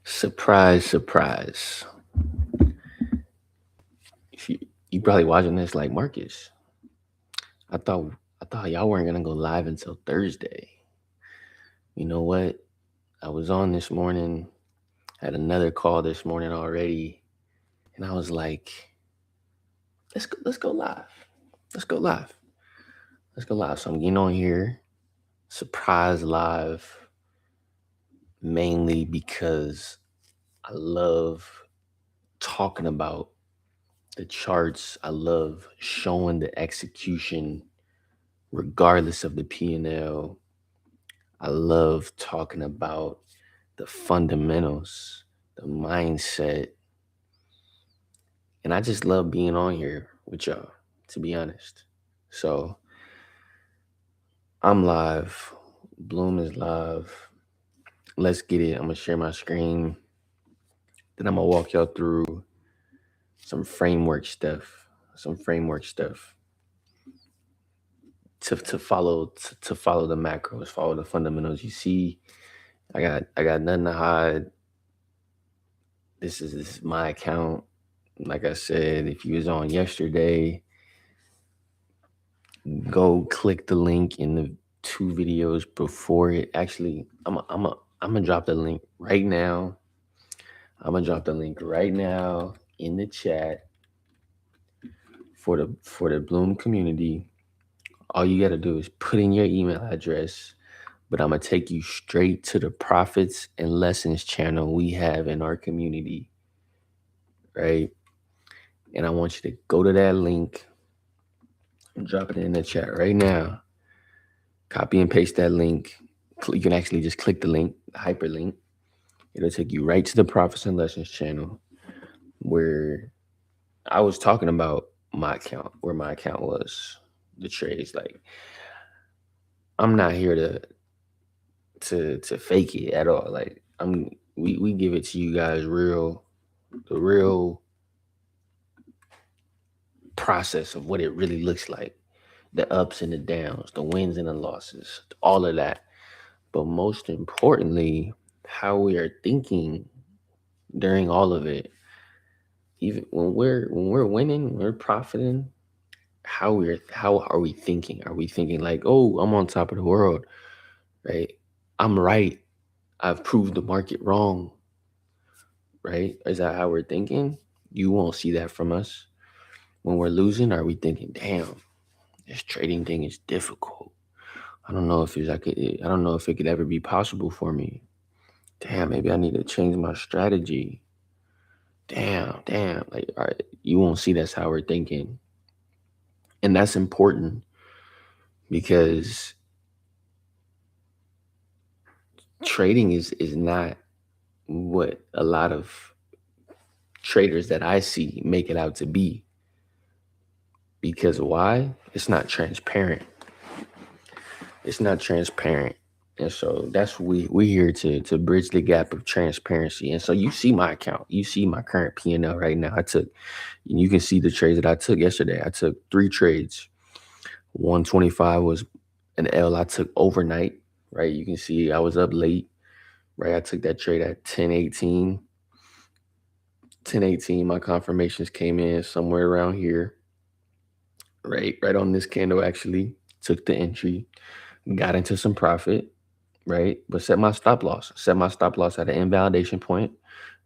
Surprise, surprise. If you probably watching this like Marcus. I thought I thought y'all weren't gonna go live until Thursday. You know what? I was on this morning, had another call this morning already, and I was like, let's go live. Let's go live. Let's go live. So I'm getting on here, surprise live, mainly because I love talking about the charts. I love showing the execution regardless of the P&L. I love talking about the fundamentals, the mindset, and I just love being on here with y'all, to be honest. So I'm live. Bloom is live. Let's get it. I'm gonna share my screen. Then I'm gonna walk y'all through some framework stuff, some framework stuff to follow the macros, follow the fundamentals. You see, I got nothing to hide. This is my account. Like I said, if you was on yesterday, go click the link in the two videos before it. Actually, I'm gonna drop the link right now. I'm gonna drop the link right now in the chat for the Bloom community. All you gotta do is put in your email address, but I'm gonna take you straight to the profits and lessons channel we have in our community, right? And I want you to go to that link and drop it in the chat right now. Copy and paste that link. You can actually just click the link, the hyperlink. It'll take you right to the Profits and Lessons channel where I was talking about my account, where my account was, the trades. Like I'm not here to fake it at all. Like we give it to you guys real, the real process of what it really looks like. The ups and the downs, the wins and the losses, all of that. But most importantly, how we are thinking during all of it. Even when we're winning, when we're profiting, how are we thinking? Are we thinking like, oh, I'm on top of the world, right? I'm right. I've proved the market wrong, right? Is that how we're thinking? You won't see that from us. When we're losing, are we thinking, damn, this trading thing is difficult. I don't know if it could ever be possible for me. Damn, maybe I need to change my strategy. Damn. Like, all right, you won't see that's how we're thinking. And that's important because trading is not what a lot of traders that I see make it out to be. Because why? It's not transparent. It's not transparent. And so that's we here to bridge the gap of transparency. And so you see my account, you see my current P&L right now. You can see the trades that I took yesterday. I took 3 trades. 125 was an L I took overnight, right? You can see I was up late, right? I took that trade at 10:18. 10:18, my confirmations came in somewhere around here, right? Right on this candle actually. Took the entry, got into some profit, right? But set my stop loss. Set my stop loss at an invalidation point,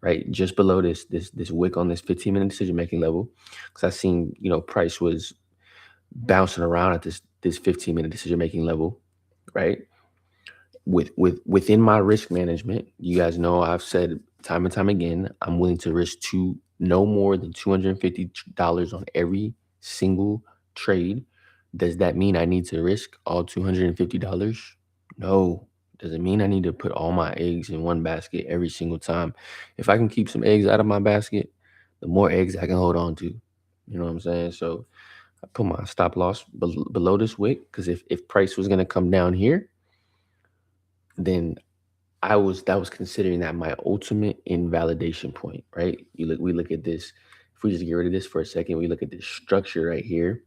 right? Just below this wick on this 15-minute decision making level. Because I seen, price was bouncing around at this 15-minute decision making level, right? Within my risk management, you guys know I've said time and time again, I'm willing to risk no more than $250 on every single trade. Does that mean I need to risk all $250? No. Does it mean I need to put all my eggs in one basket every single time? If I can keep some eggs out of my basket, the more eggs I can hold on to. You know what I'm saying? So I put my stop loss below this wick because if price was gonna come down here, then that was considering that my ultimate invalidation point, right? We look at this. If we just get rid of this for a second, we look at this structure right here,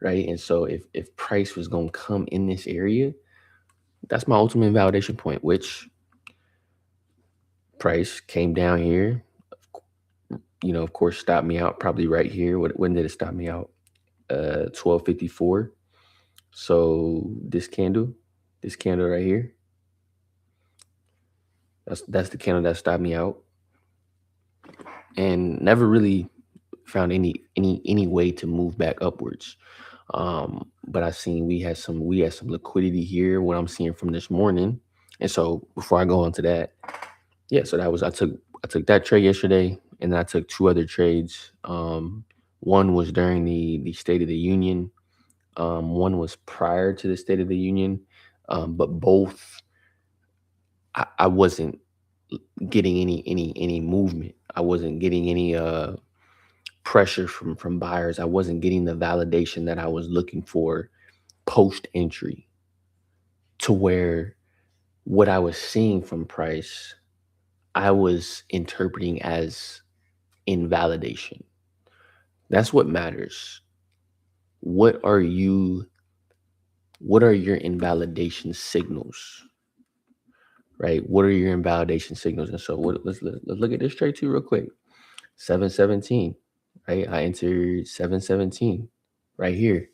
right? And so if price was gonna come in this area, that's my ultimate invalidation point, which Price came down here, of course, stopped me out probably right here. When did it stop me out? 12:54. So this candle right here, that's the candle that stopped me out, and never really found any way to move back upwards. But I seen we had some liquidity here. What I'm seeing from this morning, and so before I go on to that, yeah. So that was I took that trade yesterday, and then I took two other trades. One was during the State of the Union. One was prior to the State of the Union. But both I wasn't getting any movement. I wasn't getting any pressure from buyers. I wasn't getting the validation that I was looking for post entry, to where what I was seeing from price, I was interpreting as invalidation. That's what matters. What are you what are your invalidation signals? Right? What are your invalidation signals? And so let's look at this trade too real quick. 717, right? I entered 717 right here.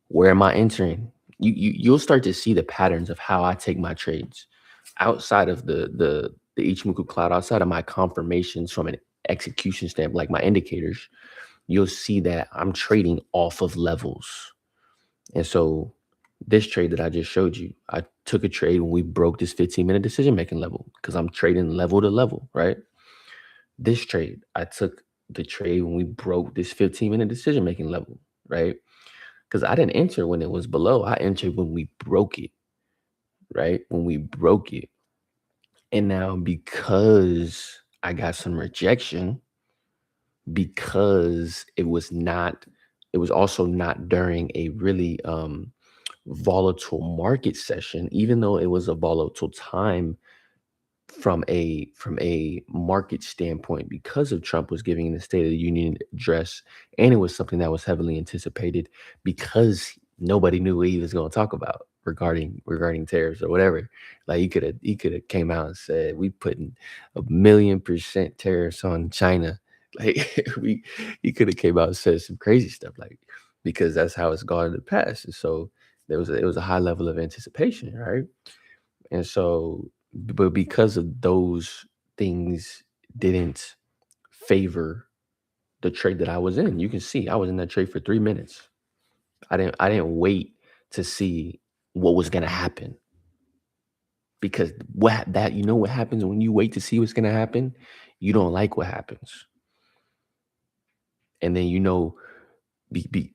Where am I entering? You'll start to see the patterns of how I take my trades outside of the Ichimoku cloud, outside of my confirmations from an execution standpoint, like my indicators. You'll see that I'm trading off of levels. And so this trade that I just showed you, I took a trade when we broke this 15-minute decision making level, because I'm trading level to level, right? This trade, I took the trade when we broke this 15-minute decision making level, right? Because I didn't enter when it was below. I entered when we broke it, right? When we broke it. And now, because I got some rejection, because it was also not during a really volatile market session, even though it was a volatile time from a market standpoint, because of Trump was giving the State of the Union address, and it was something that was heavily anticipated, because nobody knew what he was going to talk about regarding tariffs or whatever. Like, he could have came out and said, we putting 1,000,000% tariffs on China. Like, we he could have came out and said some crazy stuff, like, because that's how it's gone in the past. And so it was a high level of anticipation, right? And so, but because of those things didn't favor the trade that I was in, you can see I was in that trade for 3 minutes. I didn't wait to see what was gonna happen, because what happens when you wait to see what's gonna happen? You don't like what happens. And then be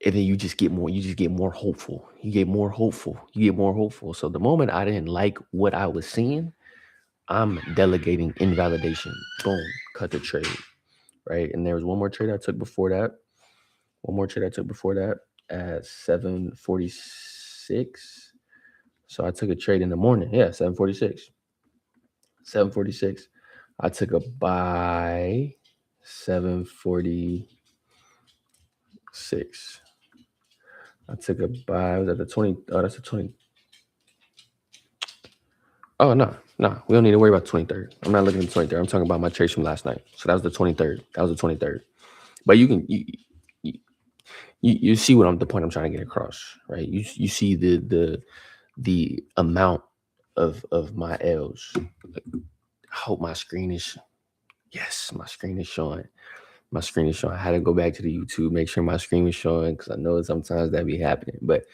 and then you just get more hopeful. You get more hopeful. You get more hopeful. So the moment I didn't like what I was seeing, I'm delegating invalidation. Boom, cut the trade, right? And there was one more trade I took before that. One more trade I took before that at 7:46. So I took a trade in the morning. Yeah, 7:46. 7:46. I took a buy 7:46. I took a buy. Was at the 20? Oh, that's the 20. Oh, no, no. We don't need to worry about 23rd. I'm not looking at the 23rd. I'm talking about my trades from last night. So that was the 23rd. That was the 23rd. But you, you see the point I'm trying to get across, right? You see the amount of my L's. Like, I hope my screen is yes, my screen is showing. My screen is showing. I had to go back to the YouTube, make sure my screen was showing, because I know sometimes that be happening. But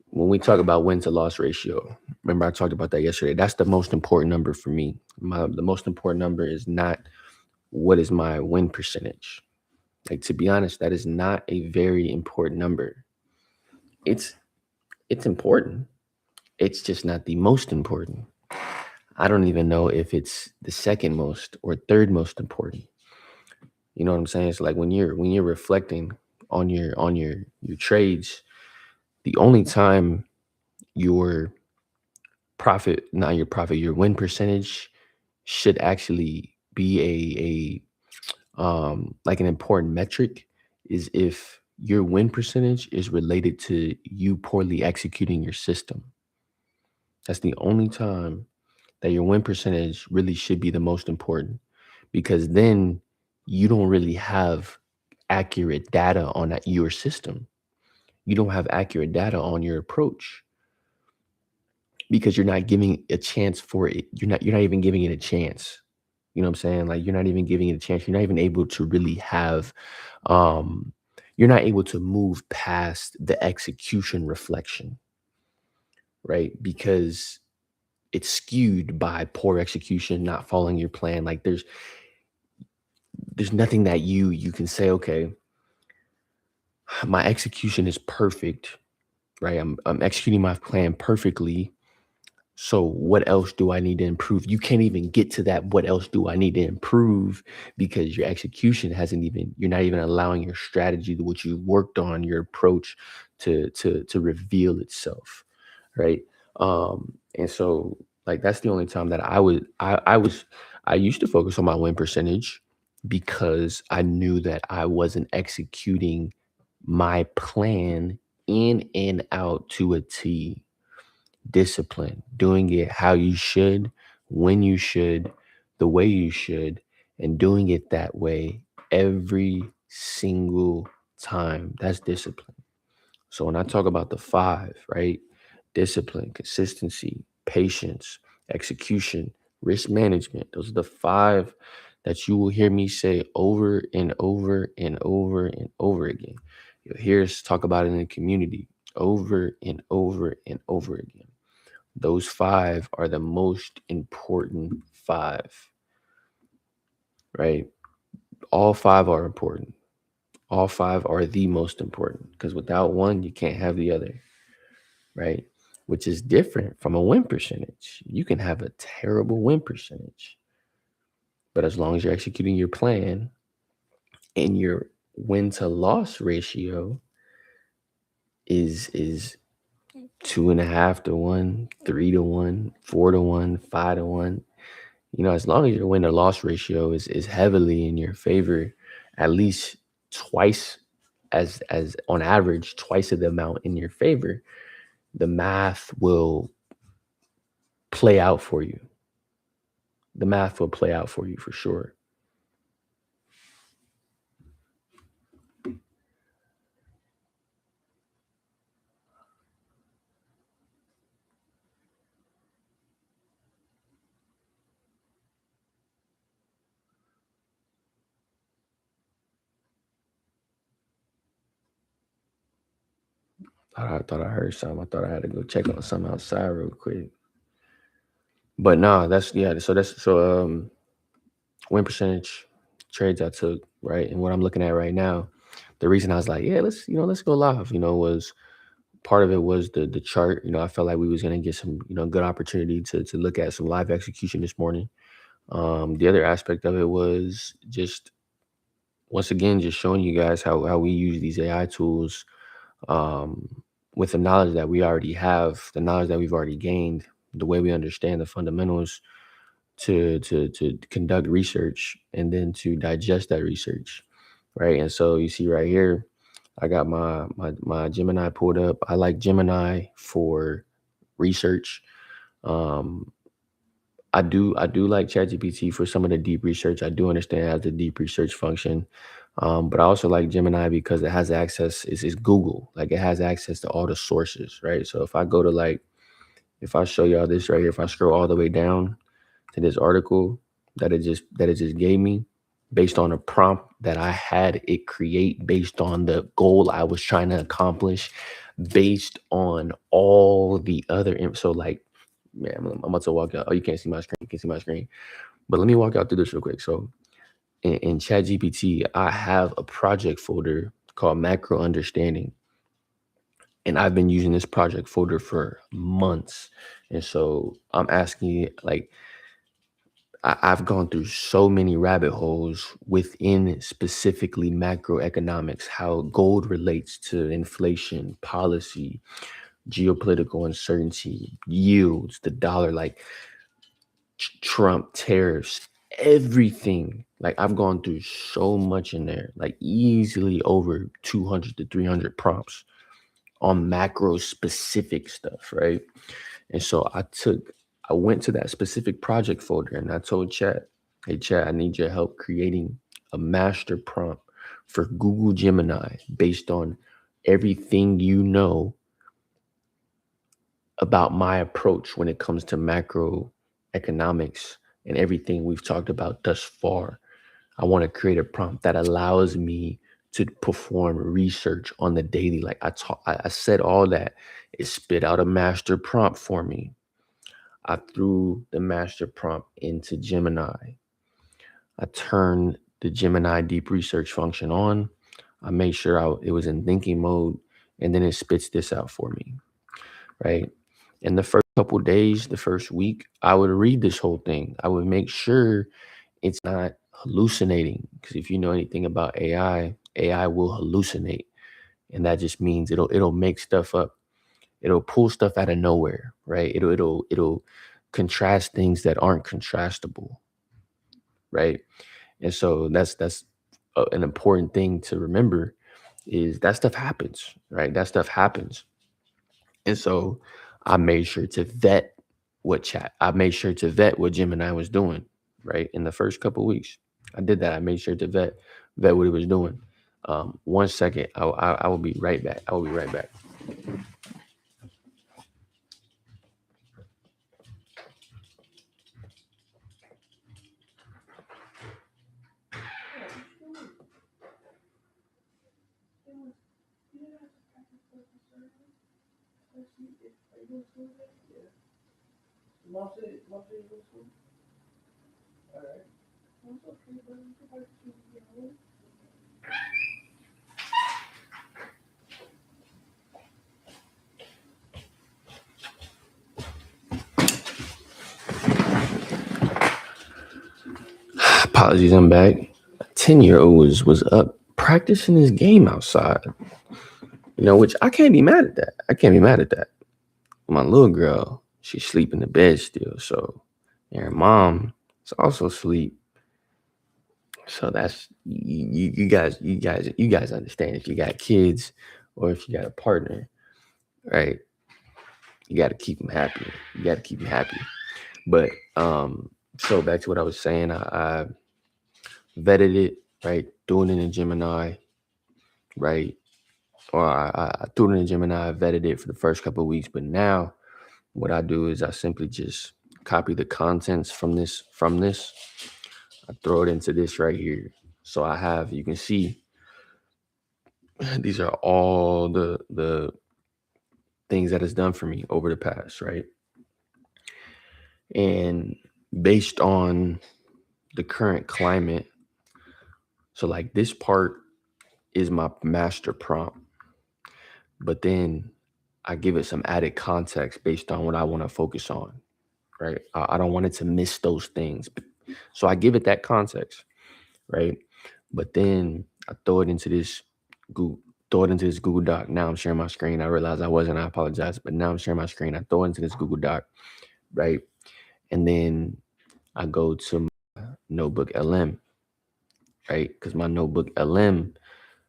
when we talk about win to loss ratio, remember I talked about that yesterday. That's the most important number for me. The most important number is not what is my win percentage. Like, to be honest, that is not a very important number. It's it's important. It's just not the most important. I don't even know if it's the second most or third most important. You know what I'm saying? It's like when you're reflecting on your trades, the only time your not your profit, your win percentage should actually be like an important metric, is if your win percentage is related to you poorly executing your system. That's the only time that your win percentage really should be the most important, because then you don't really have accurate data on your system. You don't have accurate data on your approach because you're not giving a chance for it. You're not even giving it a chance. You know what I'm saying? Like, you're not even giving it a chance. You're not even able to really have um you're not able to move past the execution reflection, right? Because it's skewed by poor execution, not following your plan. Like, there's nothing that you can say, okay, my execution is perfect, right? I'm executing my plan perfectly. So what else do I need to improve? You can't even get to that. What else do I need to improve? Because your execution hasn't even, you're not even allowing your strategy, what you worked on, your approach to reveal itself. Right. And so, like, that's the only time that I used to focus on my win percentage, because I knew that I wasn't executing my plan in and out to a T. Discipline, doing it how you should, when you should, the way you should, and doing it that way every single time. That's discipline. So when I talk about the five, right? Discipline, consistency, patience, execution, risk management. Those are the five that you will hear me say over and over and over and over again. You'll hear us talk about it in the community over and over and over again. Those five are the most important five, right? All five are important. All five are the most important, because without one, you can't have the other, right? Which is different from a win percentage. You can have a terrible win percentage, but as long as you're executing your plan and your win to loss ratio is 2.5 to 1, 3 to 1, 4 to 1, 5 to 1, as long as your win to loss ratio is heavily in your favor, at least twice, as on average, twice of the amount in your favor, the math will play out for you. The math will play out for you for sure. I thought I heard something. I thought I had to go check on something outside real quick. But nah, that's win percentage trades I took, right? And what I'm looking at right now, the reason I was like, yeah, let's go live, was part of it was the chart. I felt like we was gonna get some, good opportunity to look at some live execution this morning. The other aspect of it was just, once again, just showing you guys how we use these AI tools, um, with the knowledge that we already have, the knowledge that we've already gained, the way we understand the fundamentals, to conduct research and then to digest that research, right? And so you see right here, I got my Gemini pulled up. I like Gemini for research. Um, I do like ChatGPT for some of the deep research. I do understand it has the deep research function, but I also like Gemini because it has access. It's Google, like, it has access to all the sources, right? So if I go to, like, if I show y'all this right here, if I scroll all the way down to this article that it just gave me, based on a prompt that I had it create, based on the goal I was trying to accomplish, based on all the other so, like, man, I'm about to walk out. Oh, you can't see my screen. You can see my screen. But let me walk out through this real quick. So in ChatGPT, I have a project folder called Macro Understanding. And I've been using this project folder for months. And so I'm asking you, like, I've gone through so many rabbit holes within specifically macroeconomics, how gold relates to inflation, policy, geopolitical uncertainty, yields, the dollar, like, Trump, tariffs, everything. Like, I've gone through so much in there, like easily over 200 to 300 prompts on macro specific stuff, right? And so I went to that specific project folder and I told Chat, hey, Chat, I need your help creating a master prompt for Google Gemini based on everything you know about my approach when it comes to macroeconomics and everything we've talked about thus far. I want to create a prompt that allows me to perform research on the daily. Like I said all that. It spit out a master prompt for me. I threw the master prompt into Gemini. I turned the Gemini deep research function on. I made sure it was in thinking mode, and then it spits this out for me, right? In the first couple days, the first week, I would read this whole thing. I would make sure it's not hallucinating, because if you know anything about AI, AI will hallucinate, and that just means it'll make stuff up. It'll pull stuff out of nowhere, right? It'll contrast things that aren't contrastable, right? And so that's an important thing to remember, is that stuff happens, right? That stuff happens. And so I made sure to vet I made sure to vet what Gemini was doing, right? In the first couple of weeks. I did that. I made sure to vet what it was doing. 1 second. I will be right back. I will be right back. Apologies, I'm back. A 10-year-old was up practicing his game outside. Which I can't be mad at that. I can't be mad at that. My little girl, she's sleeping in the bed still, so and her mom is also asleep. So that's you guys understand, if you got kids or if you got a partner, right? You got to keep them happy. You got to keep them happy. But so back to what I was saying, I vetted it, right? Doing it in Gemini, right? Or I threw it in Gemini, I vetted it for the first couple of weeks. But now what I do is I simply just copy the contents from this. I throw it into this right here. So you can see these are all the things that it's done for me over the past, right? And based on the current climate, so like this part is my master prompt, but then I give it some added context based on what I want to focus on, right? I don't want it to miss those things. So I give it that context, right? But then I Google, throw it into this Google Doc. Now I'm sharing my screen. I realized I wasn't. I apologize. But now I'm sharing my screen. I throw it into this Google Doc, right? And then I go to my notebook LM, right? Because my notebook LM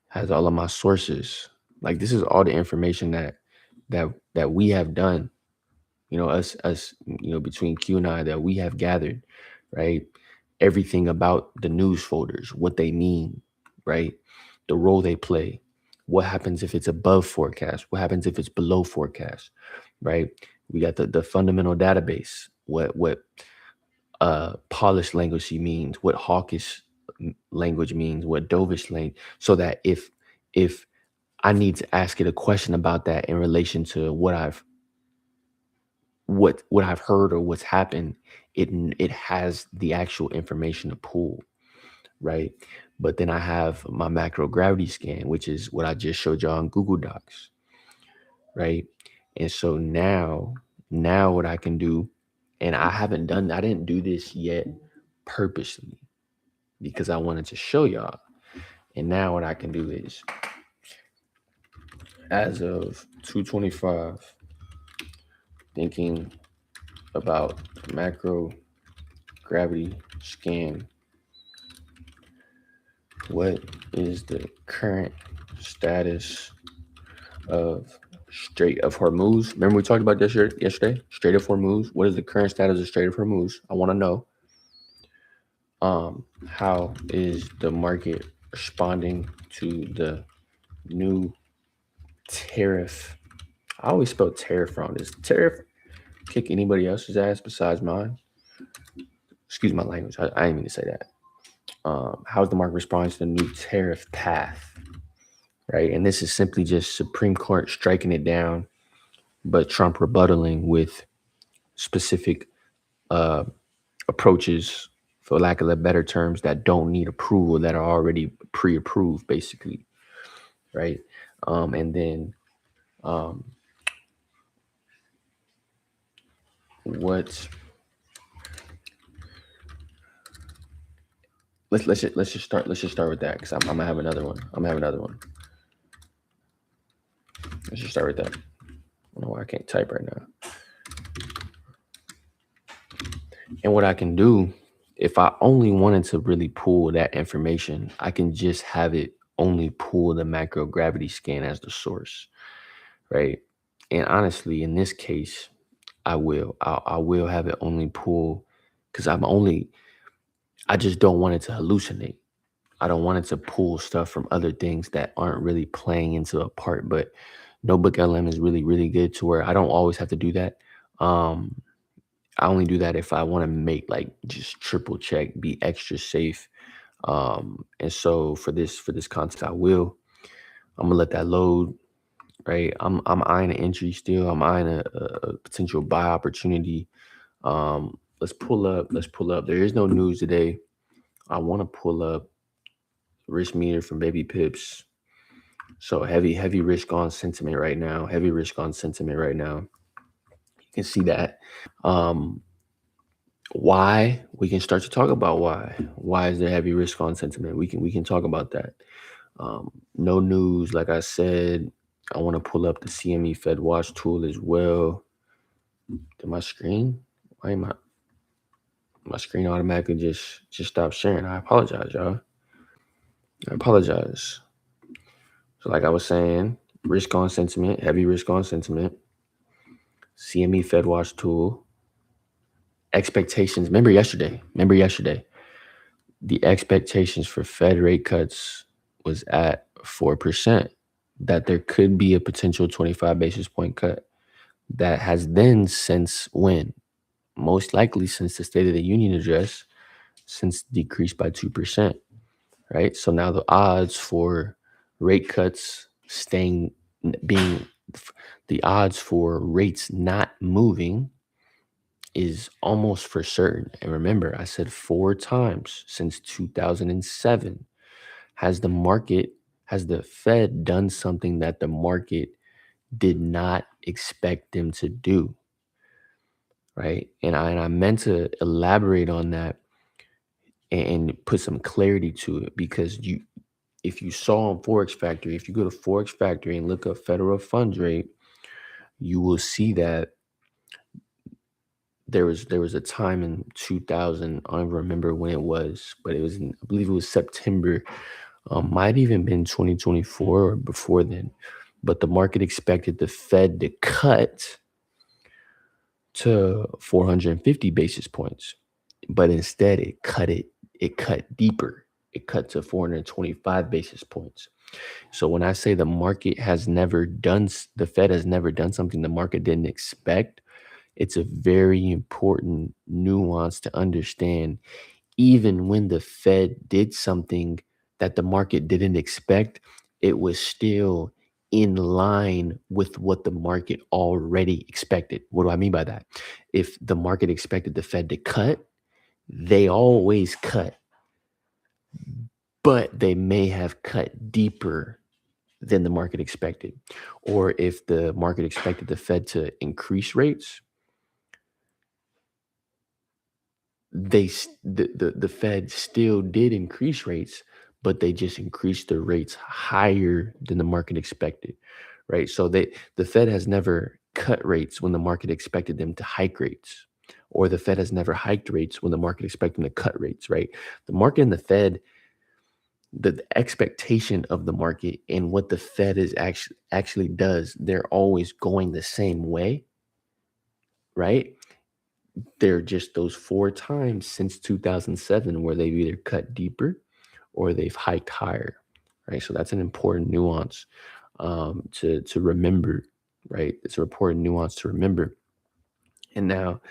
has all of my sources. Like this is all the information that we have done. Us, between Q and I, that we have gathered, right? Everything about the news folders, what they mean, right? The role they play. What happens if it's above forecast? What happens if it's below forecast, right? We got the fundamental database. What polished language means, what hawkish language means, what dovish language, so that if I need to ask it a question about that in relation to what I've heard or what's happened, it has the actual information to pull, right? But then I have my macro gravity scan, which is what I just showed y'all on Google Docs, right? And so now what I can do, and I didn't do this yet purposely because I wanted to show y'all. And now what I can do is, as of 225, thinking about macro gravity scan, what is the current status of Strait of Hormuz. Remember we talked about this yesterday? Strait of Hormuz. What is the current status of Strait of Hormuz? I want to know. How is the market responding to the new tariff? I always spell tariff wrong. Does tariff kick anybody else's ass besides mine? Excuse my language. I didn't mean to say that. How's the market responding to the new tariff path? Right, and this is simply just Supreme Court striking it down, but Trump rebuttaling with specific uh, approaches, for lack of better terms, that don't need approval, that are already pre-approved, basically, right? And then um, what? Let's just start with that, because I'm gonna have another one. I'm gonna have another one. Let's just start with that. I don't know why I can't type right now. And what I can do, if I only wanted to really pull that information, I can just have it only pull the macro gravity scan as the source, right? And honestly, in this case, I will have it only pull, because I just don't want it to hallucinate. I don't want it to pull stuff from other things that aren't really playing into a part. But Notebook LM is really, really good to where I don't always have to do that. Um, I only do that if I want to make, like, just triple check, be extra safe. And so for this content, I will. I'm gonna let that load. Right. I'm eyeing an entry still. I'm eyeing a potential buy opportunity. Let's pull up. Let's pull up. There is no news today. I want to pull up risk meter from Baby Pips. So heavy risk on sentiment right now. Heavy risk on sentiment right now. You can see that. Why? We can start to talk about why. Why is there heavy risk on sentiment? We can talk about that. No news, like I said. I want to pull up the CME Fed Watch tool as well. Did my screen? Why am my screen automatically just stopped sharing? I apologize, y'all. I apologize. So like I was saying, risk on sentiment, heavy risk on sentiment. CME Fed Watch tool. Expectations. Remember yesterday, the expectations for Fed rate cuts was at 4%, that there could be a potential 25 basis point cut. That has then since when? Most likely since the State of the Union address, since decreased by 2%, right? So now the odds for rate cuts being the odds for rates not moving is almost for certain. And remember, I said 4 times since 2007 has the Fed done something that the market did not expect them to do, right? And I meant to elaborate on that and put some clarity to it, because if you saw on Forex Factory, if you go to Forex Factory and look up federal funds rate, you will see that there was a time in 2000. I don't remember when it was, but I believe it was September. Might even been 2024 or before then. But the market expected the Fed to cut to 450 basis points, but instead it cut deeper. It cut to 425 basis points. So when I say the Fed has never done something the market didn't expect, it's a very important nuance to understand. Even when the Fed did something that the market didn't expect, it was still in line with what the market already expected. What do I mean by that? If the market expected the Fed to cut, they always cut, but they may have cut deeper than the market expected. Or if the market expected the Fed to increase rates, the Fed still did increase rates, but they just increased the rates higher than the market expected, right? So the Fed has never cut rates when the market expected them to hike rates, or the Fed has never hiked rates when the market expected them to cut rates, right? The market and the Fed, the expectation of the market and what the Fed is actually does, they're always going the same way, right? They're just those 4 times since 2007 where they've either cut deeper or they've hiked higher, right? So that's an important nuance to remember, right? It's an important nuance to remember. And now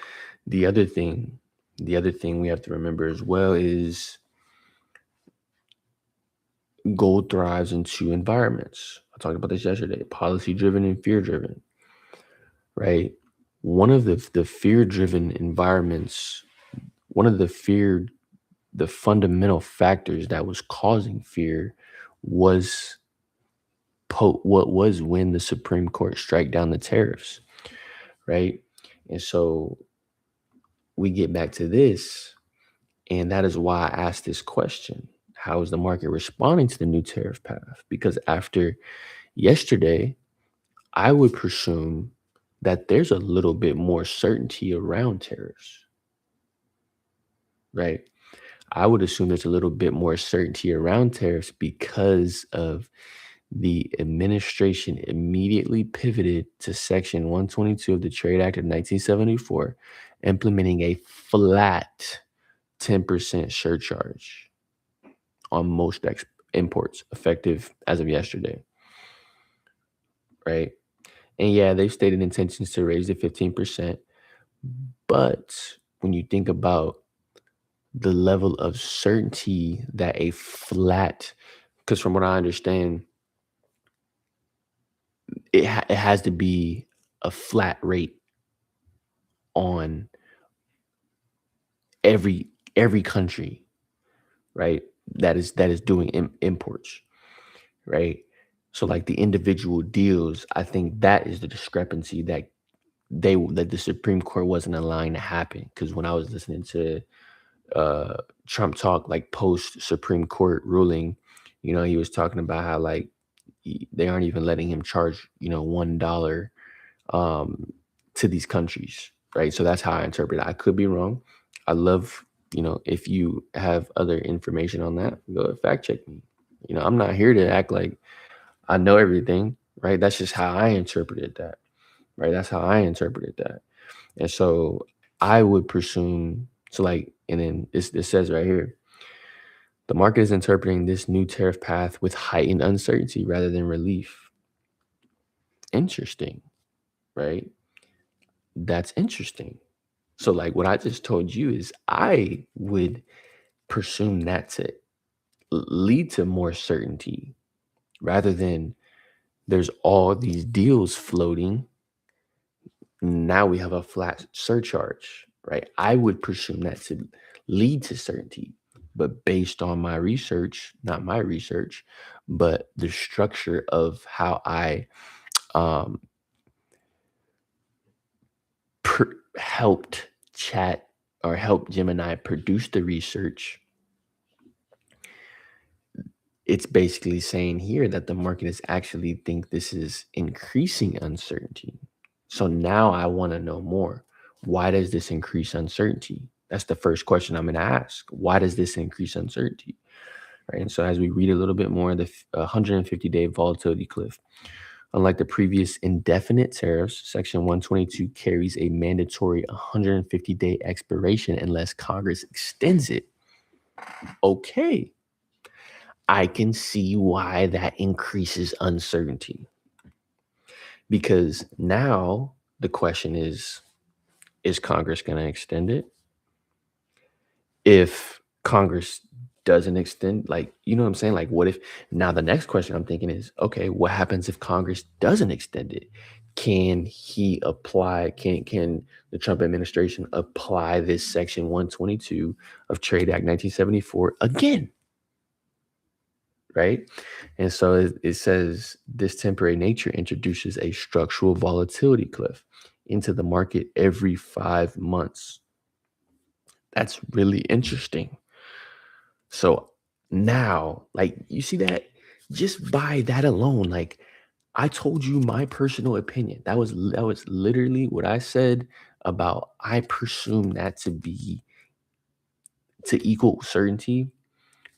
the other thing, the other thing we have to remember as well is gold thrives in two environments. I talked about this yesterday: policy driven and fear driven, right? One of the fear driven environments, one of the fundamental factors that was causing fear was what was when the Supreme Court strike down the tariffs, right? And so we get back to this, and that is why I asked this question: how is the market responding to the new tariff path? Because after yesterday, I would presume that there's a little bit more certainty around tariffs, right? I would assume there's a little bit more certainty around tariffs because of the administration immediately pivoted to Section 122 of the Trade Act of 1974, implementing a flat 10% surcharge on most imports, effective as of yesterday, right? And yeah, they've stated intentions to raise it 15%. But when you think about the level of certainty that a flat, because from what I understand, it has to be a flat rate on every country, right? That is doing imports, right? So like the individual deals, I think that is the discrepancy that the Supreme Court wasn't allowing to happen. Because when I was listening to uh Trump talk, like post Supreme Court ruling, he was talking about how like they aren't even letting him charge, $1 um to these countries, right? So that's how I interpret it. I could be wrong. I love, if you have other information on that, go fact check me. I'm not here to act like I know everything, right? That's just how I interpreted that, right? That's how I interpreted that. And so I would presume, so like, and then this says right here, the market is interpreting this new tariff path with heightened uncertainty rather than relief. Interesting, right? That's interesting. So like what I just told you is I would presume that to lead to more certainty rather than there's all these deals floating. Now we have a flat surcharge, right? I would presume that to lead to certainty. But based on my research, not my research, but the structure of how I um, helped chat or helped Gemini produce the research, it's basically saying here that the market is actually think this is increasing uncertainty. So now I want to know more. Why does this increase uncertainty? That's the first question I'm going to ask. Why does this increase uncertainty? Right. And so as we read a little bit more, the 150-day volatility cliff. Unlike the previous indefinite tariffs, Section 122 carries a mandatory 150-day expiration unless Congress extends it. Okay. I can see why that increases uncertainty. Because now the question is Congress going to extend it? If Congress doesn't extend, like, you know what I'm saying? Like, what if now the next question I'm thinking is, okay, what happens if Congress doesn't extend it? Can he apply, can the Trump administration apply this Section 122 of Trade Act 1974 again? Right? And so it says this temporary nature introduces a structural volatility cliff into the market every 5 months. That's really interesting. So now, like, you see that just by that alone, like, I told you my personal opinion. That was literally what I said about I presume that to equal certainty.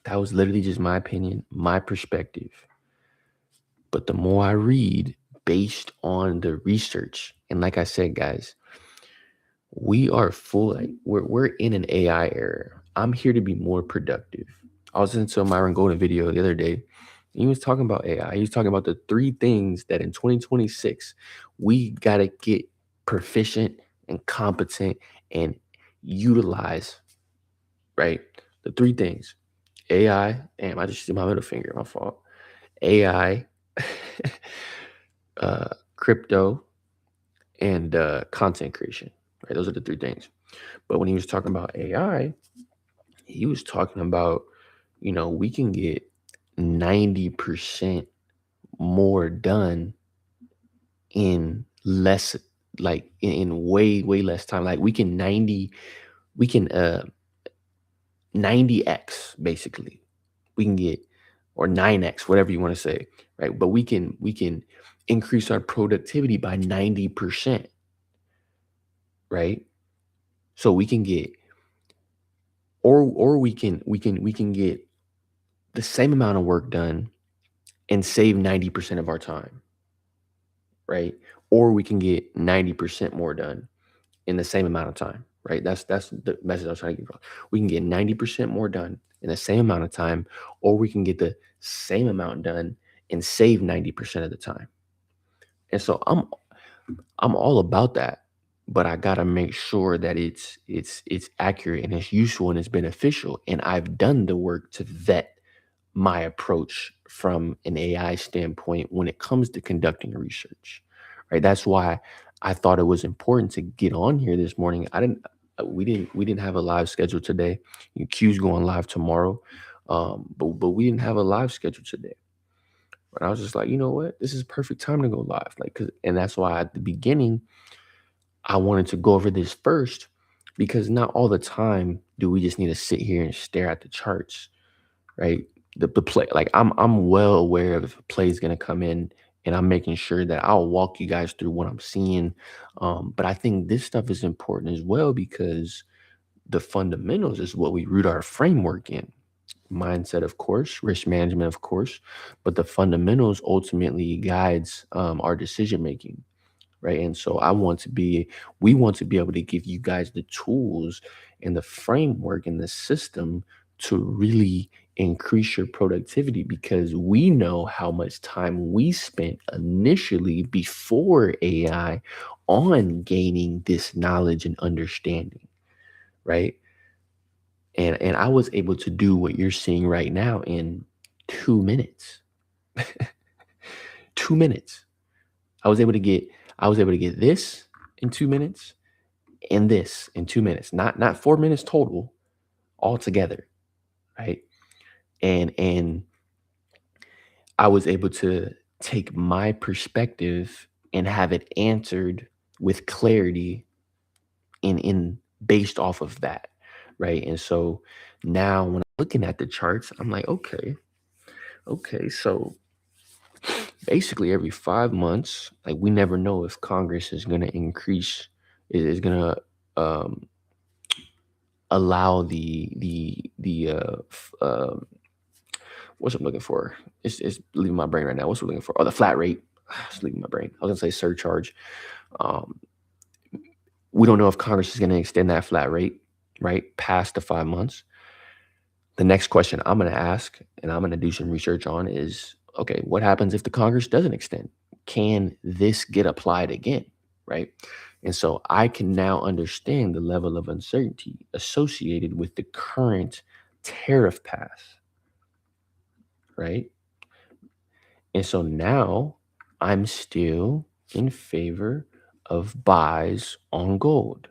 That was literally just my opinion, my perspective. But the more I read based on the research, and like I said, guys, we are full, like, we're in an AI era. I'm here to be more productive. I was listening to a Myron Golden video the other day. He was talking about AI. He was talking about the three things that in 2026 we gotta get proficient and competent and utilize, right? The three things. AI, damn, I just did my middle finger, my fault. AI, crypto, and content creation. Right, those are the three things. But when he was talking about AI, he was talking about, we can get 90% more done in less, like in way, way less time. Like we can 90x basically. We can get, or 9x, whatever you want to say, right? But we can increase our productivity by 90%, right? So we can get, or we can get the same amount of work done and save 90% of our time, right? Or we can get 90% more done in the same amount of time, right? That's the message I was trying to give across. We can get 90% more done in the same amount of time, or we can get the same amount done and save 90% of the time. And so I'm all about that, but I gotta make sure that it's accurate and it's useful and it's beneficial. And I've done the work to vet my approach from an AI standpoint when it comes to conducting research, right? That's why I thought it was important to get on here this morning. We didn't have a live schedule today. Q's going live tomorrow, but we didn't have a live schedule today. But I was just like, you know what? This is perfect time to go live, like, and that's why at the beginning I wanted to go over this first, because not all the time do we just need to sit here and stare at the charts, right? The play, like, I'm well aware of if a play is gonna come in, and I'm making sure that I'll walk you guys through what I'm seeing. But I think this stuff is important as well, because the fundamentals is what we root our framework in. Mindset, of course, risk management, of course, but the fundamentals ultimately guides our decision making, right? And so we want to be able to give you guys the tools and the framework and the system to really increase your productivity, because we know how much time we spent initially before AI on gaining this knowledge and understanding, right? And I was able to do what you're seeing right now in 2 minutes. 2 minutes. I was able to get I was able to get this in 2 minutes and this in 2 minutes. Not 4 minutes total altogether, right? And I was able to take my perspective and have it answered with clarity in based off of that, right? And so now when I'm looking at the charts, I'm like, okay, so basically every 5 months, like, we never know if Congress is going to is going to um, allow what's I'm looking for? It's leaving my brain right now. What's I'm looking for? Oh, the flat rate. It's leaving my brain. I was gonna say surcharge. Um, we don't know if Congress is going to extend that flat rate, right, past the 5 months. The next question I'm going to ask, and I'm going to do some research on, is, okay, what happens if the Congress doesn't extend? Can this get applied again? Right. And so I can now understand the level of uncertainty associated with the current tariff path. Right. And so now I'm still in favor of buys on gold.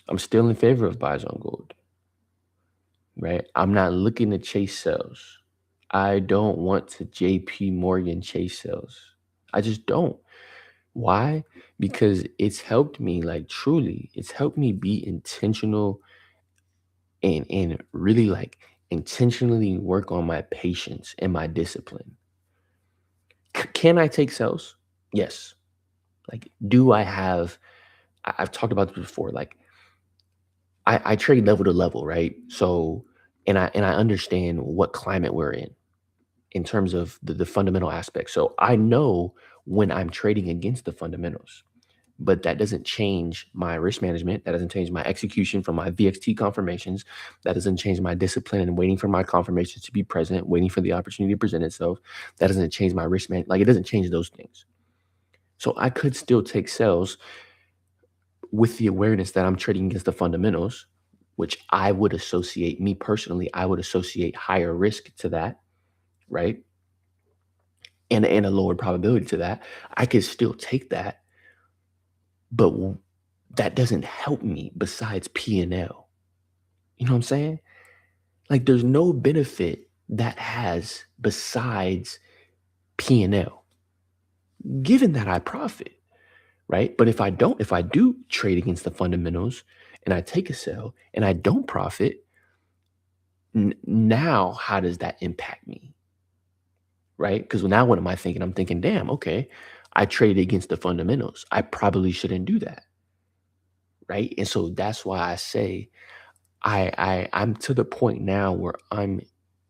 I'm still in favor of buys on gold. Right. I'm not looking to chase sales. I don't want to JP Morgan chase sales. I just don't. Why? Because it's helped me, like, truly, it's helped me be intentional and really, like, intentionally work on my patience and my discipline. Can I take sales? Yes. Like, do I have, I've talked about this before. Like, I trade level to level, right? So, and I understand what climate we're in terms of the fundamental aspect. So I know when I'm trading against the fundamentals, but that doesn't change my risk management. That doesn't change my execution from my VXT confirmations. That doesn't change my discipline and waiting for my confirmations to be present, waiting for the opportunity to present itself. That doesn't change my risk man. Like, it doesn't change those things. So I could still take sales with the awareness that I'm trading against the fundamentals, which I would associate, me personally, I would associate higher risk to that, right? And a lower probability to that. I could still take that, but that doesn't help me besides P&L. You know what I'm saying? Like, there's no benefit that has besides P&L, given that I profit, right? But if I do trade against the fundamentals and I take a sell and I don't profit, now how does that impact me, right? Because now what am I thinking? I'm thinking, damn, okay, I traded against the fundamentals. I probably shouldn't do that, right? And so that's why I say I'm to the point now where I'm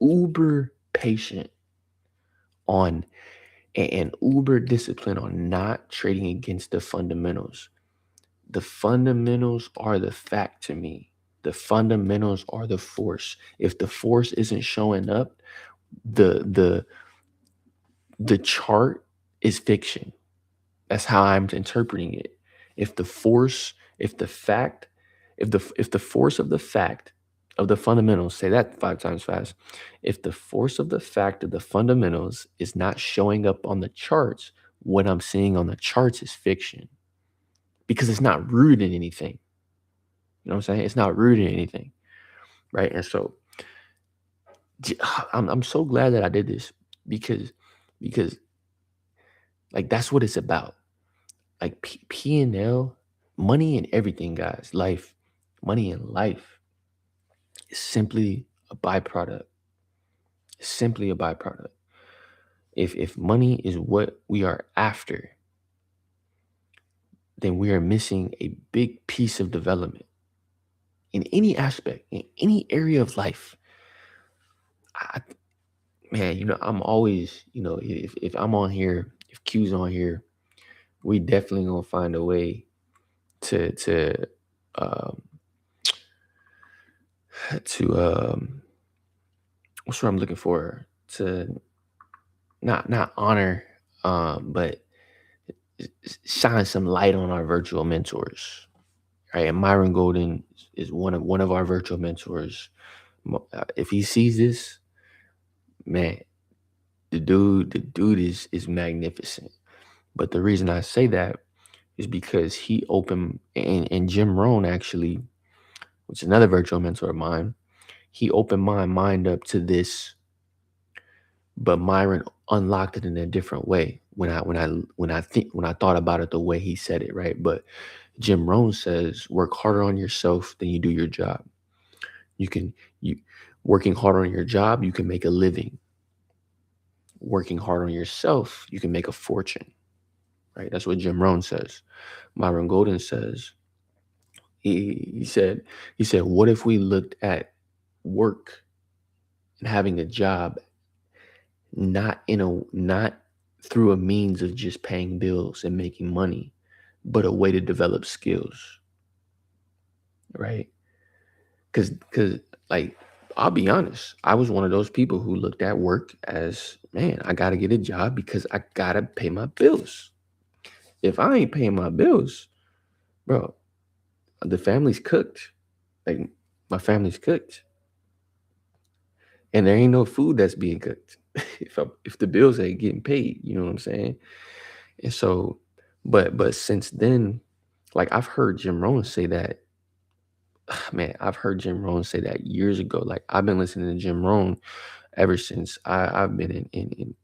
uber patient on and uber disciplined on not trading against the fundamentals. The fundamentals are the fact to me. The fundamentals are the force. If the force isn't showing up, the the the chart is fiction. That's how I'm interpreting it. If the force, if the fact, if the force of the fact of the fundamentals, say that 5 times fast. If the force of the fact of the fundamentals is not showing up on the charts, what I'm seeing on the charts is fiction because it's not rooted in anything. You know what I'm saying? It's not rooted in anything, right? And so I'm so glad that I did this because because like that's what it's about. Like P&L, money and everything, guys, life, money in life is simply a byproduct. It's simply a byproduct. If money is what we are after, then we are missing a big piece of development in any aspect, in any area of life. I, man, I'm always, if I'm on here, if Q's on here, we definitely gonna find a way to um to what's what I'm looking for, to not honor, but shine some light on our virtual mentors, right? And Myron Golden is one of our virtual mentors. If he sees this, man, the dude is magnificent. But the reason I say that is because he opened, and Jim Rohn actually, which is another virtual mentor of mine, he opened my mind up to this, but Myron unlocked it in a different way when I thought about it the way he said it, right? But Jim Rohn says, work harder on yourself than you do your job. You working harder on your job, you can make a living. Working hard on yourself, you can make a fortune, right? That's what Jim Rohn says. Myron Golden says, he said, what if we looked at work and having a job not through a means of just paying bills and making money, but a way to develop skills, right? Because like, I'll be honest, I was one of those people who looked at work as, man, I gotta get a job because I gotta pay my bills. If I ain't paying my bills, bro, the family's cooked. Like, my family's cooked, and there ain't no food that's being cooked if the bills ain't getting paid. You know what I'm saying? And so, but since then, like, I've heard Jim Rohn say that. Man, I've heard Jim Rohn say that years ago. Like, I've been listening to Jim Rohn ever since I've been in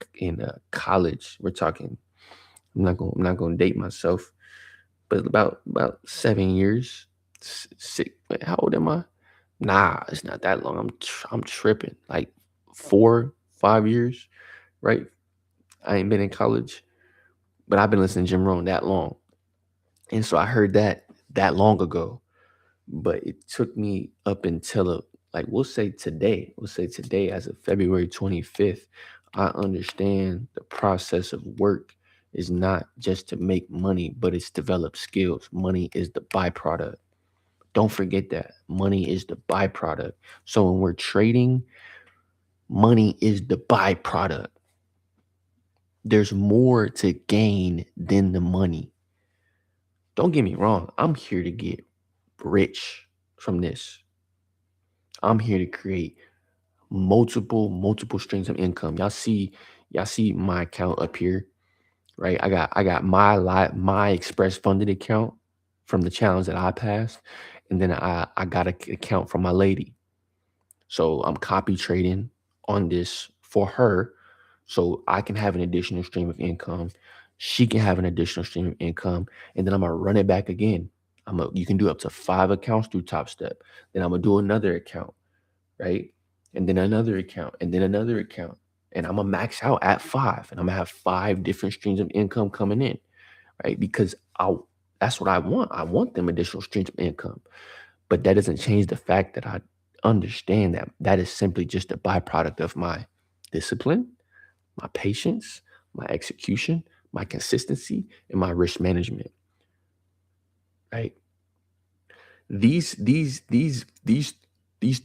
college. We're talking. I'm not gonna date myself, but about 7 years. Six, wait, how old am I? Nah, it's not that long. I'm tripping. Like 4, 5 years, right? I ain't been in college, but I've been listening to Jim Rohn that long, and so I heard that long ago. But it took me up until like we'll say today as of February 25th, I understand the process of work is not just to make money, but it's develop skills. Money is the byproduct. Don't forget that. Money is the byproduct. So when we're trading, money is the byproduct. There's more to gain than the money. Don't get me wrong. I'm here to get rich from this. I'm here to create multiple streams of income. Y'all see my account up here, right? I got my express funded account from the challenge that I passed, and then I got an account from my lady. So I'm copy trading on this for her so I can have an additional stream of income. She can have an additional stream of income. And then I'm gonna run it back again. You can do up to 5 accounts through Top Step. Then I'm gonna do another account, right? And then another account, and then another account. And I'm gonna max out at 5. And I'm gonna have 5 different streams of income coming in, right? Because that's what I want. I want them additional streams of income. But that doesn't change the fact that I understand that that is simply just a byproduct of my discipline, my patience, my execution, my consistency, and my risk management. Right? These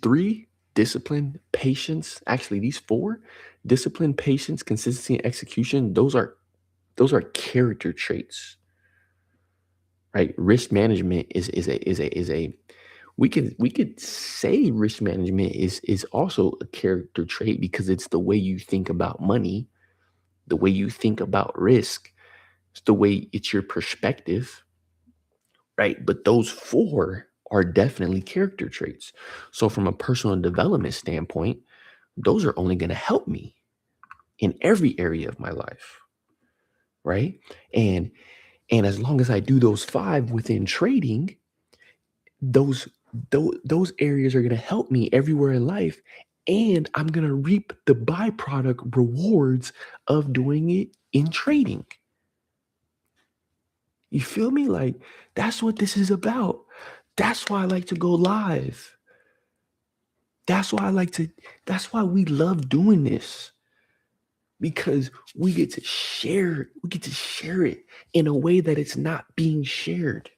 three, discipline, patience, actually these four, discipline, patience, consistency, and execution, those are character traits. Right? Risk management is a we could say risk management is also a character trait because it's the way you think about money, the way you think about risk, it's the way it's your perspective, right? But those four are definitely character traits. So from a personal development standpoint, those are only going to help me in every area of my life, right? And and as long as I do those five within trading, those those areas are going to help me everywhere in life, and I'm going to reap the byproduct rewards of doing it in trading. You feel me? Like, that's what this is about. That's why I like to go live. That's why I like to that's why we love doing this, because we get to share it in a way that it's not being shared,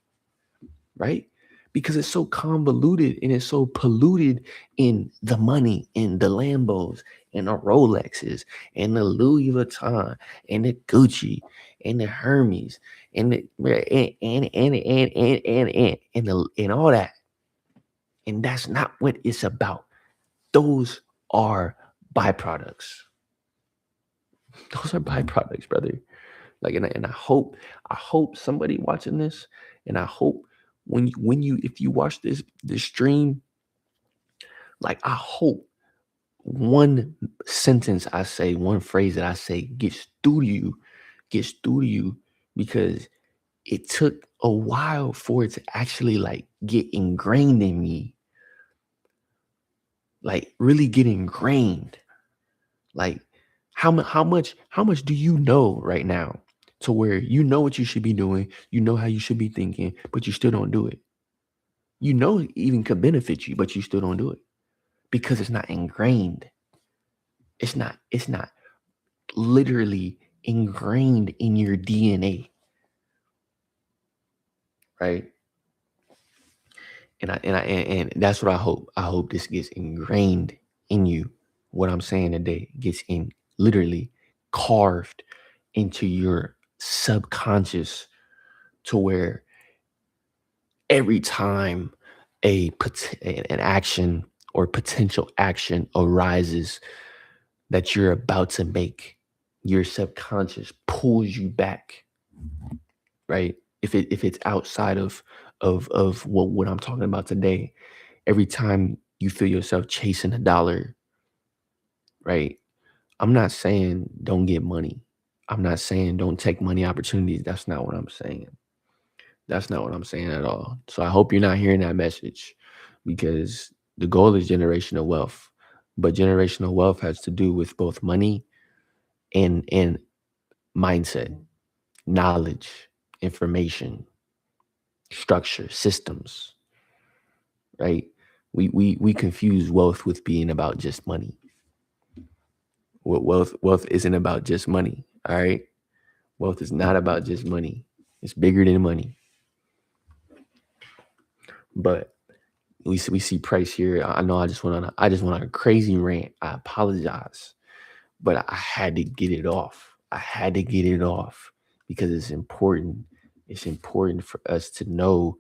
right? Because it's so convoluted and it's so polluted in the money and the Lambos and the Rolexes and the Louis Vuitton and the Gucci and the Hermes and the and all that. And that's not what it's about. Those are byproducts. Those are byproducts, brother. Like, and I hope somebody watching this, and I hope if you watch this stream, like, I hope one sentence I say, one phrase that I say gets through to you, because it took a while for it to actually like get ingrained in me, like really get ingrained. Like, how much do you know right now to where you know what you should be doing, you know how you should be thinking, but you still don't do it? You know it even could benefit you, but you still don't do it because it's not ingrained. It's not literally ingrained in your DNA, right? And that's what I hope. I hope this gets ingrained in you. What I'm saying today gets in literally carved into your subconscious, to where every time an action or potential action arises that you're about to make, your subconscious pulls you back, right? If it's outside of what I'm talking about today, every time you feel yourself chasing a dollar, right? I'm not saying don't get money. I'm not saying don't take money opportunities. That's not what I'm saying. That's not what I'm saying at all. So I hope you're not hearing that message, because the goal is generational wealth. But generational wealth has to do with both money and mindset, knowledge, information, structure, systems, right? We confuse wealth with being about just money. What wealth isn't about just money. All right. Wealth is not about just money. It's bigger than money. But we see Price here. I know I just went on a crazy rant. I apologize, but I had to get it off. I had to get it off because it's important. It's important for us to know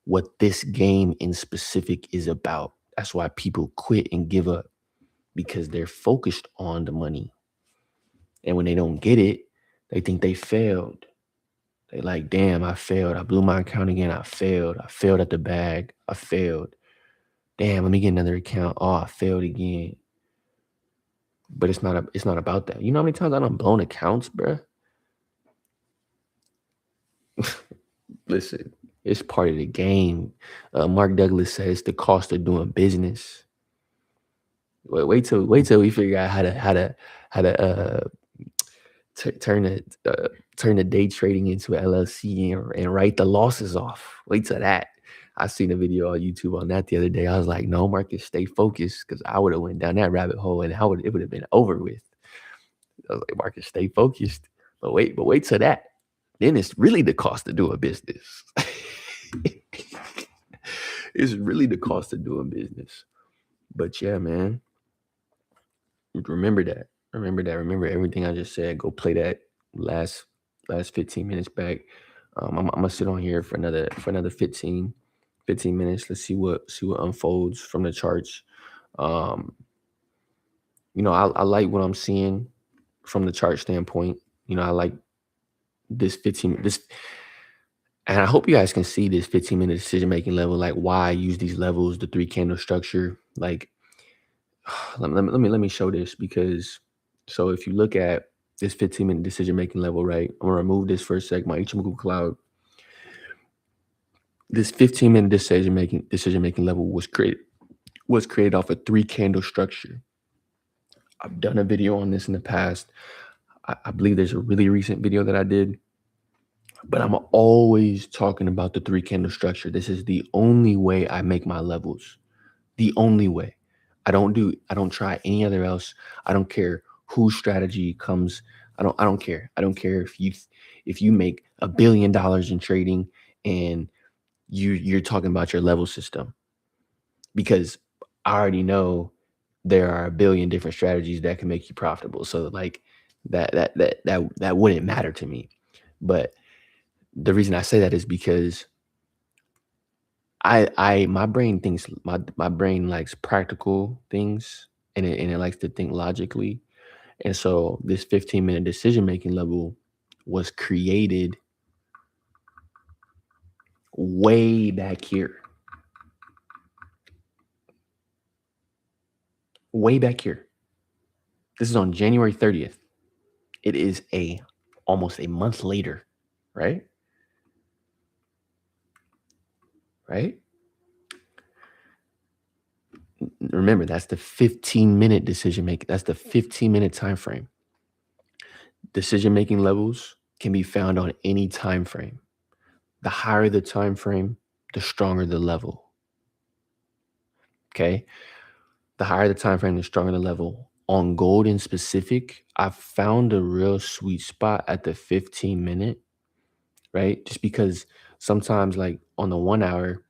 what this game in specific is about. That's why people quit and give up, because they're focused on the money. And when they don't get it, they think they failed. They like, damn, I failed. I blew my account again. I failed. I failed at the bag. I failed. Damn, let me get another account. Oh, I failed again. But it's not about that. You know how many times I done blown accounts, bruh? Listen, it's part of the game. Mark Douglas says the cost of doing business. Wait till we figure out how to turn the day trading into an LLC and write the losses off. Wait till that. I seen a video on YouTube on that the other day. I was like, no, Marcus, stay focused, because I would have went down that rabbit hole and it would have been over with. I was like, Marcus, stay focused. But wait till that. Then it's really the cost of doing business. It's really the cost of doing business. But yeah, man. Remember that. Remember everything I just said. Go play that last 15 minutes back. I'm gonna sit on here for another 15 minutes. Let's see what unfolds from the charts. Um, I like what I'm seeing from the chart standpoint. I like this 15 this and I hope you guys can see this 15-minute decision making level, like why I use these levels, the 3 candle structure. Like let me show this, because so if you look at this 15-minute decision making level, right? I'm gonna remove this for a sec, my Ichimoku cloud. This 15-minute decision making level was created off a 3 candle structure. I've done a video on this in the past. I believe there's a really recent video that I did, but I'm always talking about the 3 candle structure. This is the only way I make my levels. The only way. I don't try any other else. I don't care whose strategy comes. I don't care. I don't care if you make $1 billion in trading and you're talking about your level system, because I already know there are 1 billion different strategies that can make you profitable. So like that wouldn't matter to me. But the reason I say that is because my brain thinks, my brain likes practical things, and it likes to think logically. And so this 15-minute decision making level was created way back here. Way back here. This is on January 30th. It is almost a month later, right? Right? Remember, that's the 15-minute decision making. That's the 15-minute time frame. Decision making levels can be found on any time frame. The higher the time frame, the stronger the level. Okay? The higher the time frame, the stronger the level. On gold in specific, I found a real sweet spot at the 15-minute, right? Just because sometimes, like on the 1 hour,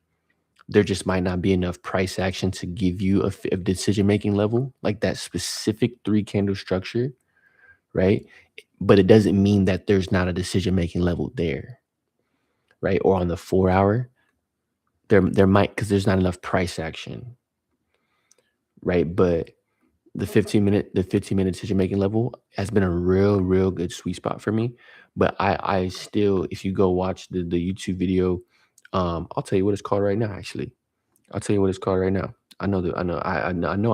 there just might not be enough price action to give you a decision making level, like that specific 3 candle structure, right? But it doesn't mean that there's not a decision making level there, right? Or on the 4 hour, there might, because there's not enough price action, right? But the 15-minute decision making level has been a real good sweet spot for me. But I still, if you go watch the YouTube video, I'll tell you what it's called right now. Actually, I'll tell you what it's called right now. I know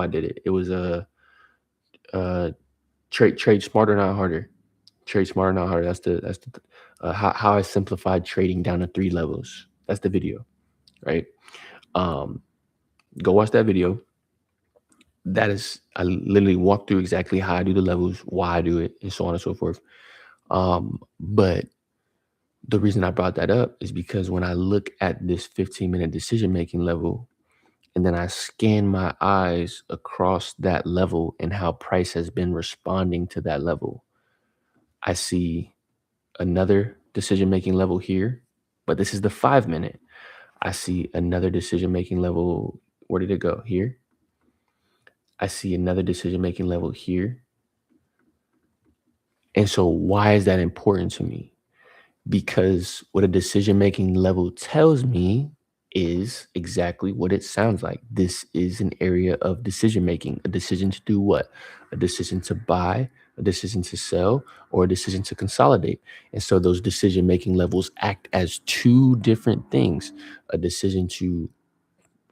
I did it. It was trade smarter, not harder. Trade smarter, not harder. That's the how I simplified trading down to 3 levels. That's the video, right? Go watch that video. That is, I literally walk through exactly how I do the levels, why I do it, and so on and so forth. But the reason I brought that up is because when I look at this 15-minute decision making level, and then I scan my eyes across that level and how price has been responding to that level. I see another decision making level here, but this is the 5 minute. I see another decision making level. Where did it go? Here. I see another decision making level here. And so, why is that important to me? Because what a decision making level tells me is exactly what it sounds like. This is an area of decision making, a decision to do what? A decision to buy, a decision to sell, or a decision to consolidate. And so those decision making levels act as two different things: a decision to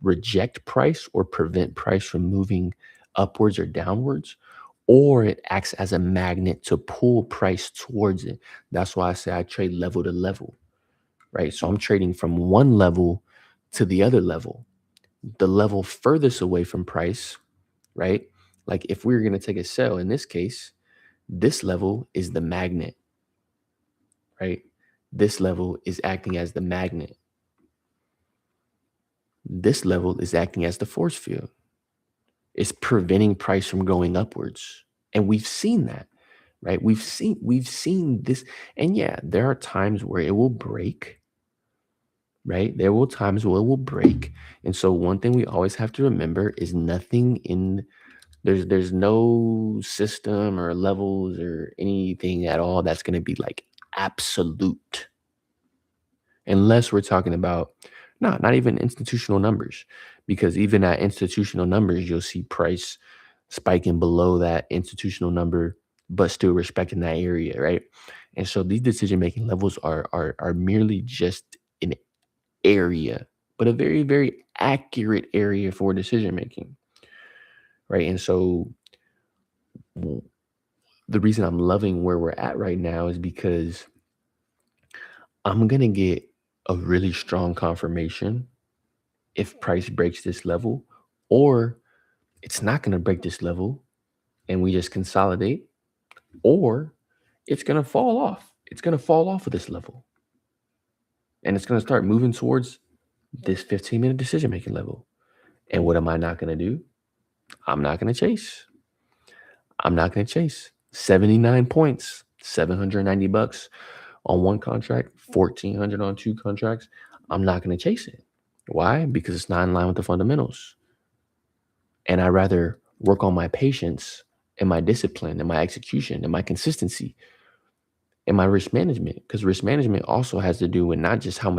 reject price or prevent price from moving upwards or downwards, or it acts as a magnet to pull price towards it. That's why I say I trade level to level, right? So I'm trading from one level to the other level. The level furthest away from price, right? Like if we were going to take a sell in this case, this level is the magnet, right? This level is acting as the magnet. This level is acting as the force field. It's preventing price from going upwards. And we've seen that, right? We've seen this. And yeah, there are times where it will break, right? There will times where it will break. And so one thing we always have to remember is nothing in there's no system or levels or anything at all that's going to be like absolute, unless we're talking about not even institutional numbers, because even at institutional numbers you'll see price spiking below that institutional number but still respecting that area, right? And so these decision making levels are merely just an area, but a very very accurate area for decision making, right? And so w- the reason I'm loving where we're at right now is because I'm going to get a really strong confirmation if price breaks this level, or it's not going to break this level and we just consolidate, or it's going to fall off. It's going to fall off of this level and it's going to start moving towards this 15-minute decision making level. And what am I not going to do? I'm not going to chase. I'm not going to chase. 79 points, $790 on one contract, 1400 on two contracts. I'm not going to chase it. Why? Because it's not in line with the fundamentals. And I rather work on my patience and my discipline and my execution and my consistency and my risk management, because risk management also has to do with not just how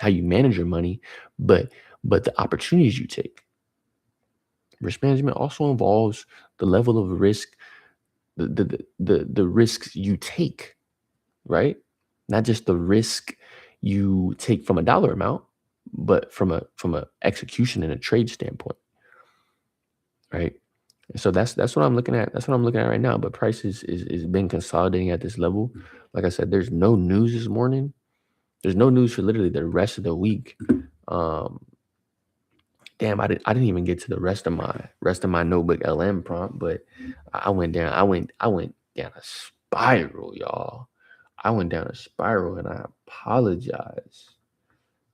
you manage your money, but the opportunities you take. Risk management also involves the level of risk, the risks you take, right? Not just the risk you take from a dollar amount, but from a execution and a trade standpoint, right? So that's what I'm looking at. That's what I'm looking at right now. But price is been consolidating at this level. Like I said, there's no news this morning. There's no news for literally the rest of the week. Um, I didn't even get to the rest of my notebook LM prompt, but I went down a spiral, y'all. I went down a spiral, and I apologize.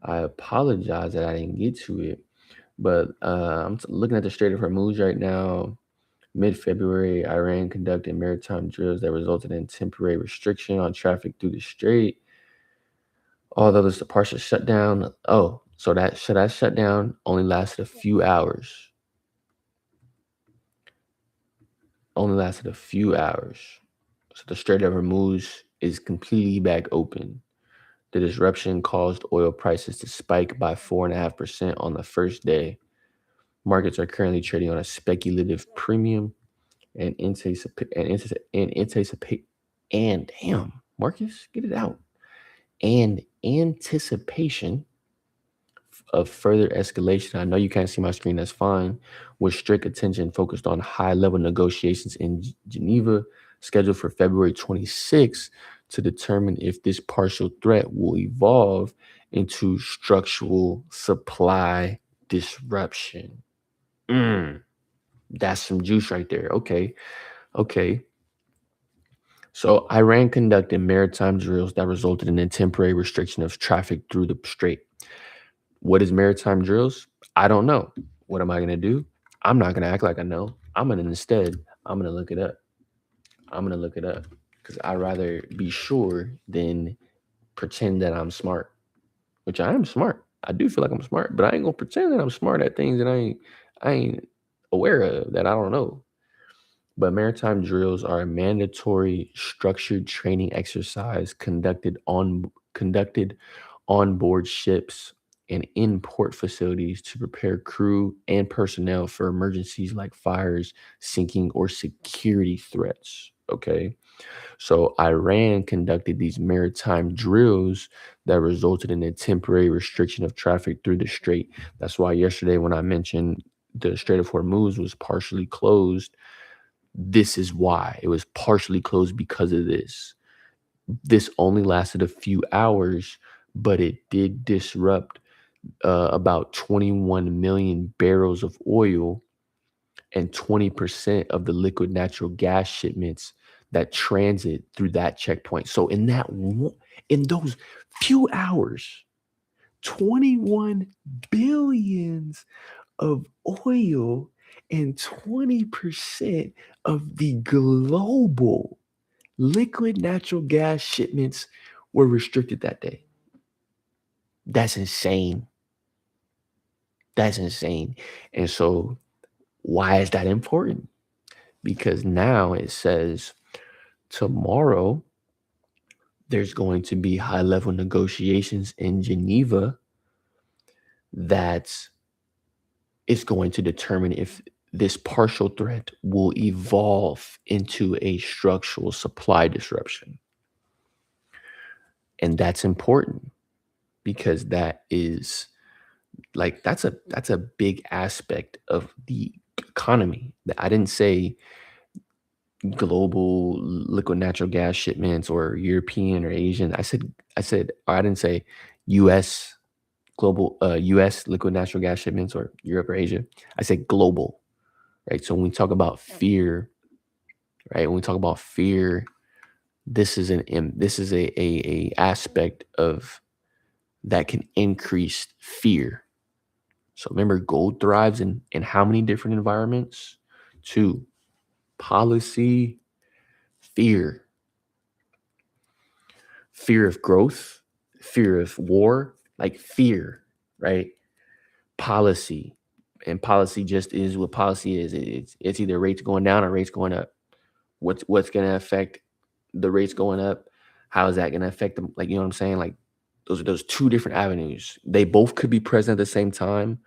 I apologize that I didn't get to it. But I'm looking at the Strait of Hormuz right now. Mid-February, Iran conducted maritime drills that resulted in temporary restriction on traffic through the strait. Although this partial shutdown, so that shutdown only lasted a few hours. Only lasted a few hours. So the Strait of Hormuz is completely back open. The disruption caused oil prices to spike by 4.5% on the first day. Markets are currently trading on a speculative premium and anticipate and damn, Marcus, get it out. And anticipation of further escalation. I know you can't see my screen, that's fine. With strict attention focused on high-level negotiations in Geneva, scheduled for February 26th, to determine if this partial threat will evolve into structural supply disruption. That's some juice right there. Okay. So Iran conducted maritime drills that resulted in a temporary restriction of traffic through the strait. What is maritime drills? I don't know. What am I going to do? I'm not going to act like I know. I'm going to look it up. I'm going to look it up because I'd rather be sure than pretend that I'm smart, which I am smart. I do feel like I'm smart, but I ain't going to pretend that I'm smart at things that I ain't aware of, that I don't know. But maritime drills are a mandatory structured training exercise conducted on board ships and in port facilities to prepare crew and personnel for emergencies like fires, sinking, or security threats. Okay. So Iran conducted these maritime drills that resulted in a temporary restriction of traffic through the strait. That's why yesterday when I mentioned the Strait of Hormuz was partially closed, this is why it was partially closed, because of this. This only lasted a few hours, but it did disrupt about 21 million barrels of oil and 20% of the liquid natural gas shipments that transit through that checkpoint. So in those few hours, 21 billions of oil and 20% of the global liquid natural gas shipments were restricted that day. That's insane. That's insane. And so, why is that important? Because now it says tomorrow there's going to be high level negotiations in Geneva that is going to determine if this partial threat will evolve into a structural supply disruption. And that's important because that is like that's a big aspect of the economy. I didn't say global liquid natural gas shipments or European or Asian. I didn't say US US liquid natural gas shipments or Europe or Asia. I said global, right? So when we talk about fear, right? When we talk about fear, this is a aspect of that can increase fear. So remember, gold thrives in how many different environments? Two: policy, fear, fear of growth, fear of war, like fear, right? Policy. And policy just is what policy is. It's either rates going down or rates going up. What's going to affect the rates going up? How is that going to affect them? Like, you know what I'm saying? Like, those are those two different avenues. They both could be present at the same time.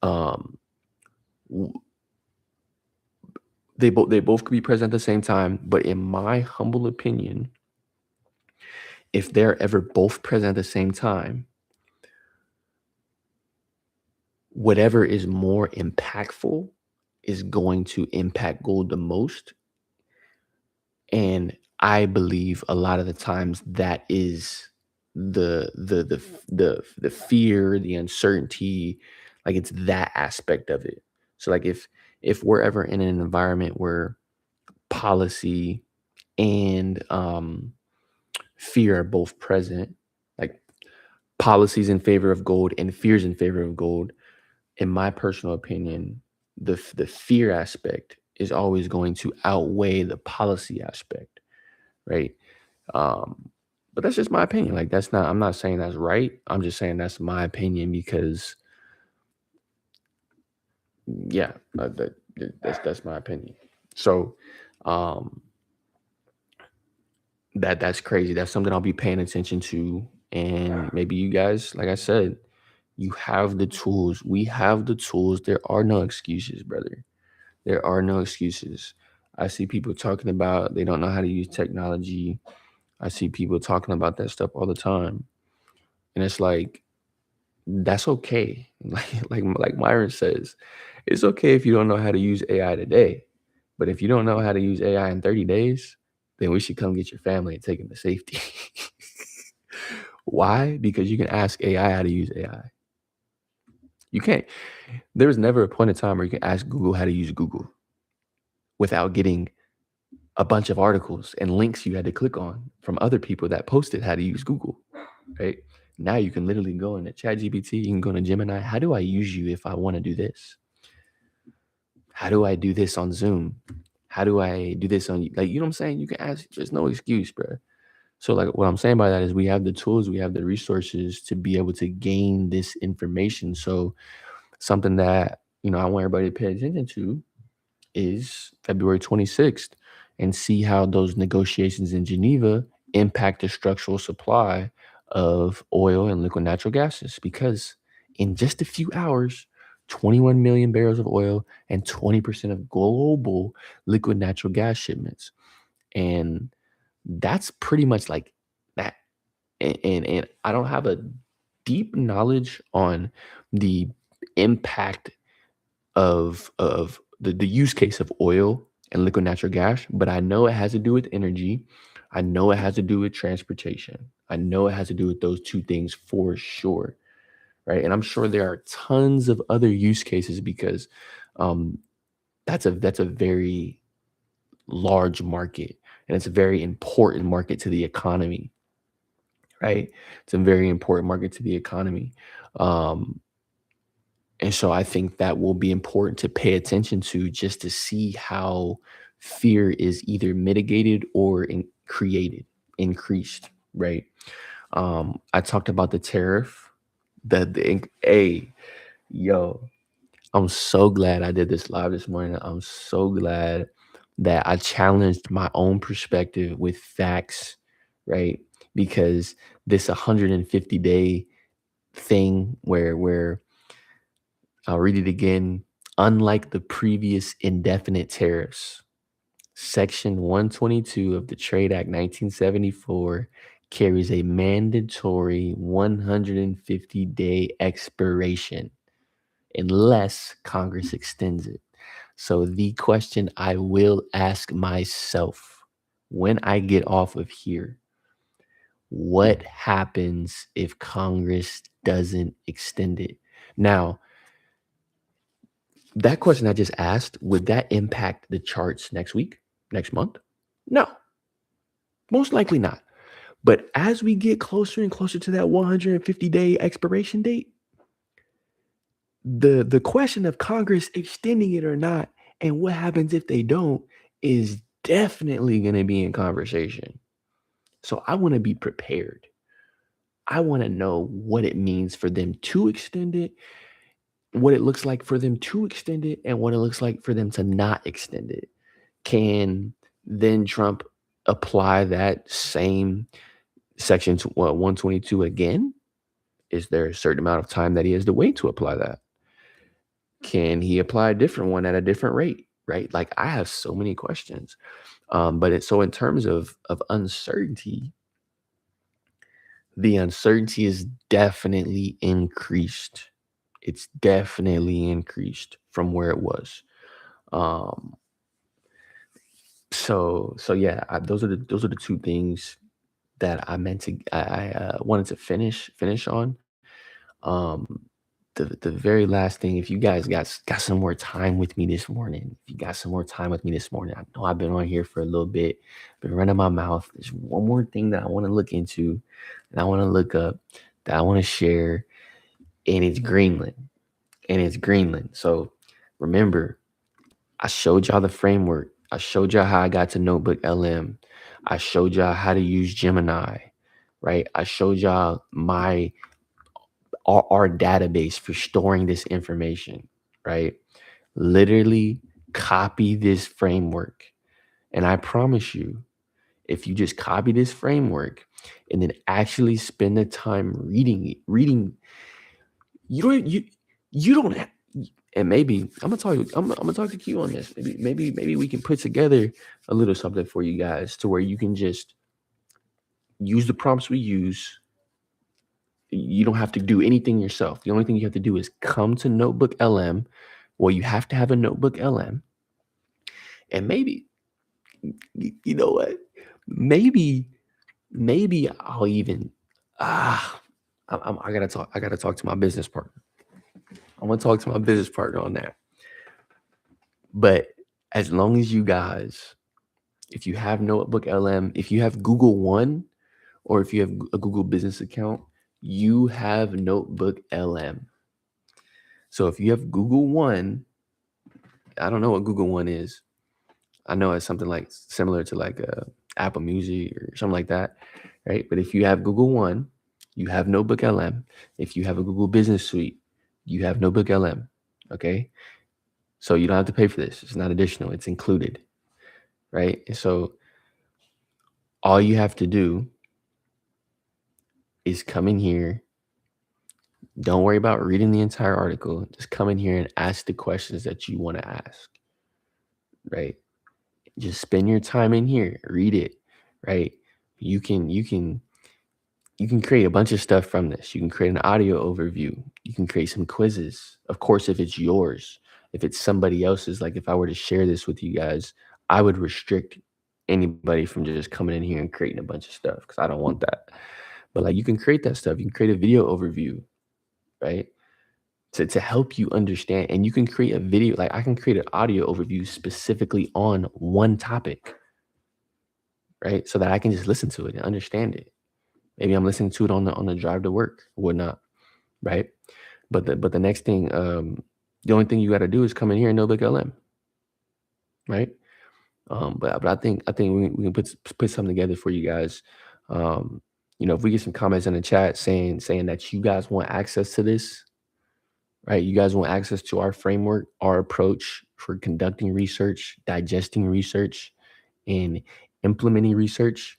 Um, w- they both could be present at the same time. But in my humble opinion, if they're ever both present at the same time, whatever is more impactful is going to impact gold the most. And I believe a lot of the times that is the fear, the uncertainty, like it's that aspect of it. So like if we're ever in an environment where policy and fear are both present, like policies in favor of gold and fears in favor of gold, in my personal opinion, the fear aspect is always going to outweigh the policy aspect, right? Um, but that's just my opinion. Like that's not. I'm not saying that's right. I'm just saying that's my opinion because, yeah, that's my opinion. So, um, that's crazy. That's something I'll be paying attention to, and maybe you guys, like I said, you have the tools. We have the tools. There are no excuses, brother. There are no excuses. I see people talking about they don't know how to use technology. I see people talking about that stuff all the time. And it's like, that's okay. Like Myron says, it's okay if you don't know how to use AI today. But if you don't know how to use AI in 30 days, then we should come get your family and take them to safety. Why? Because you can ask AI how to use AI. You can't. There was never a point in time where you can ask Google how to use Google without getting a bunch of articles and links you had to click on from other people that posted how to use Google, right? Now you can literally go into ChatGPT, you can go to Gemini. How do I use you if I want to do this? How do I do this on Zoom? How do I do this on, like, you know what I'm saying? You can ask, there's no excuse, bro. So, like, what I'm saying by that is we have the tools, we have the resources to be able to gain this information. So, something that, I want everybody to pay attention to is February 26th, and see how those negotiations in Geneva impact the structural supply of oil and liquid natural gases. Because in just a few hours, 21 million barrels of oil and 20% of global liquid natural gas shipments. And that's pretty much like that. And I don't have a deep knowledge on the impact of the use case of oil and liquid natural gas, but I know it has to do with energy. I know it has to do with transportation. I know it has to do with those two things for sure, right? And I'm sure there are tons of other use cases because um, that's a very large market, and it's a very important market to the economy, right? It's a very important market to the economy. Um, And so I think that will be important to pay attention to, just to see how fear is either mitigated or increased, right? I talked about the tariff, hey, yo, I'm so glad I did this live this morning. I'm so glad that I challenged my own perspective with facts, right? Because this 150-day thing where I'll read it again. Unlike the previous indefinite tariffs, Section 122 of the Trade Act 1974 carries a mandatory 150-day expiration unless Congress extends it. So, the question I will ask myself when I get off of here: what happens if Congress doesn't extend it? Now, that question I just asked, would that impact the charts next week, next month? No, most likely not. But as we get closer and closer to that 150-day expiration date, the question of Congress extending it or not, and what happens if they don't, is definitely going to be in conversation. So I want to be prepared. I want to know what it means for them to extend it, what it looks like for them to extend it, and what it looks like for them to not extend it. Can then Trump apply that same section 122 again? Is there a certain amount of time that he has to wait to apply that? Can he apply a different one at a different rate? Right? Like, I have so many questions. But it's so, in terms of uncertainty, the uncertainty is definitely increased. It's definitely increased from where it was. Um, so yeah, those are the two things that I meant to I wanted to finish on. Um, the very last thing, if you guys got some more time with me this morning, if you got some more time with me this morning, I know I've been on here for a little bit, been running my mouth. There's one more thing that I want to look into, and I want to look up, that I want to share, and it's Greenland, So remember, I showed y'all the framework. I showed y'all how I got to Notebook LM. I showed y'all how to use Gemini, right? I showed y'all our database for storing this information, right? Literally copy this framework. And I promise you, if you just copy this framework and then actually spend the time reading, you don't have, and maybe I'm gonna talk to Q on this. Maybe we can put together a little something for you guys to where you can just use the prompts we use. You don't have to do anything yourself. The only thing you have to do is come to Notebook LM. Well, you have to have a Notebook LM, and maybe, you know what? Maybe I'll even I gotta talk. I gotta talk to my business partner. I'm gonna talk to my business partner on that. But as long as you guys, if you have Notebook LM, if you have Google One, or if you have a Google business account, You have Notebook LM. So if you have Google One, I don't know what Google One is. I know it's something like similar to like Apple Music or something like that, right? But if you have Google One, you have Notebook LM. If you have a Google Business Suite, you have Notebook LM. Okay, so you don't have to pay for this. It's not additional. It's included, right? And so all you have to do is come in here. Don't worry about reading the entire article. Just come in here and ask the questions that you want to ask, right? Just spend your time in here, read it, right? You can create a bunch of stuff from this. You can create an audio overview. You can create some quizzes. Of course, if it's yours, if it's somebody else's, like if I were to share this with you guys, I would restrict anybody from just coming in here and creating a bunch of stuff because I don't want that. But like you can create that stuff. You can create a video overview, right? To help you understand. And you can create a video, like I can create an audio overview specifically on one topic, right? So that I can just listen to it and understand it. Maybe I'm listening to it on the drive to work, whatnot, right? But the next thing, the only thing you got to do is come in here and Notebook LM, right? But I think we can put something together for you guys. If we get some comments in the chat saying that you guys want access to this, right? You guys want access to our framework, our approach for conducting research, digesting research, and implementing research.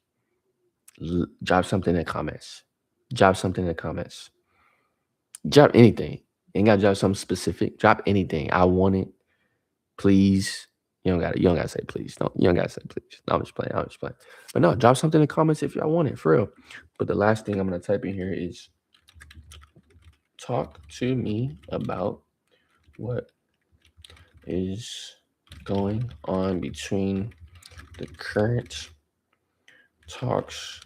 Drop something in the comments. Drop something in the comments. Drop anything. Ain't gotta drop something specific. Drop anything. I want it. Please. You don't gotta say please. No, you don't gotta say please. No, I'm just playing. I'm just playing. But no, drop something in the comments if y'all want it, for real. But the last thing I'm gonna type in here is talk to me about what is going on between the current talks.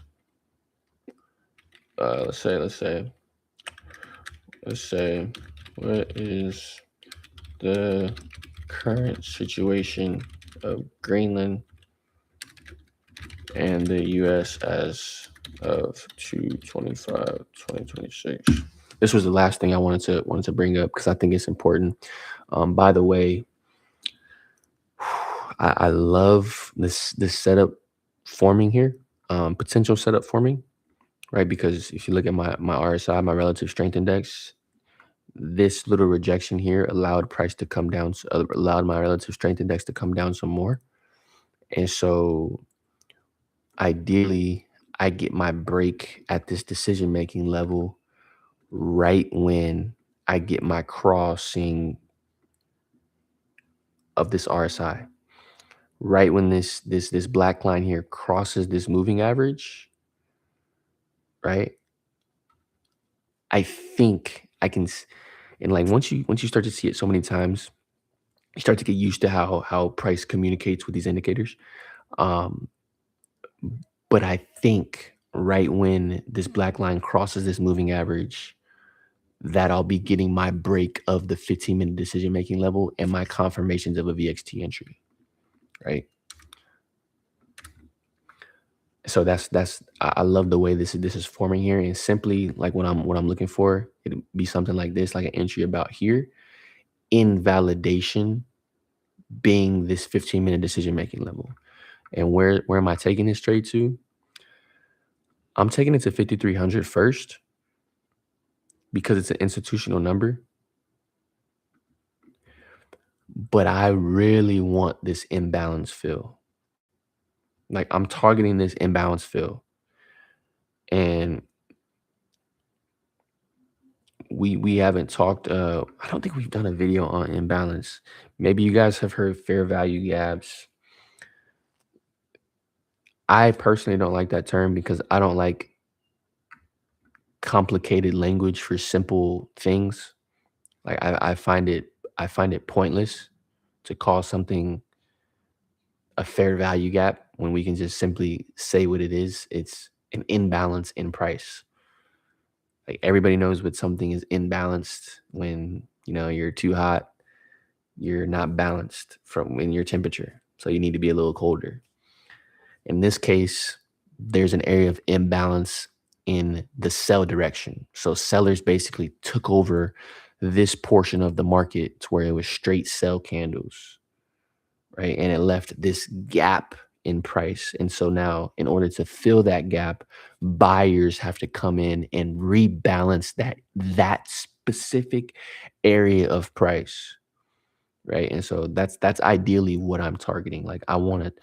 Let's say what is the current situation of Greenland and the US as of 2/25/2026. This was the last thing I wanted to bring up because I think it's important. By the way, I love this setup forming here, potential setup forming, right? Because if you look at my RSI, my relative strength index, this little rejection here allowed price to come down, allowed my relative strength index to come down some more. And so ideally, I get my break at this decision-making level right when I get my crossing of this RSI. Right when this black line here crosses this moving average, right? I think I can, and like once you start to see it so many times, you start to get used to how price communicates with these indicators. Um, but I think right when this black line crosses this moving average, that I'll be getting my break of the 15-minute decision making level and my confirmations of a VXT entry, right? So I love the way this is forming here, and simply like what I'm looking for, it'd be something like this, like an entry about here, invalidation being this 15-minute decision making level. And where am I taking this trade to? I'm taking it to 5,300 first because it's an institutional number. But I really want this imbalance fill. Like I'm targeting this imbalance fill. And we haven't talked, I don't think we've done a video on imbalance. Maybe you guys have heard fair value gaps. I personally don't like that term because I don't like complicated language for simple things. Like I find it pointless to call something a fair value gap when we can just simply say what it is. It's an imbalance in price. Like everybody knows what something is imbalanced when you're too hot, you're not balanced from in your temperature. So you need to be a little colder. In this case, there's an area of imbalance in the sell direction. So sellers basically took over this portion of the market to where it was straight sell candles, right? And it left this gap in price. And so now, in order to fill that gap, buyers have to come in and rebalance that specific area of price, right? And so that's ideally what I'm targeting. Like I want to,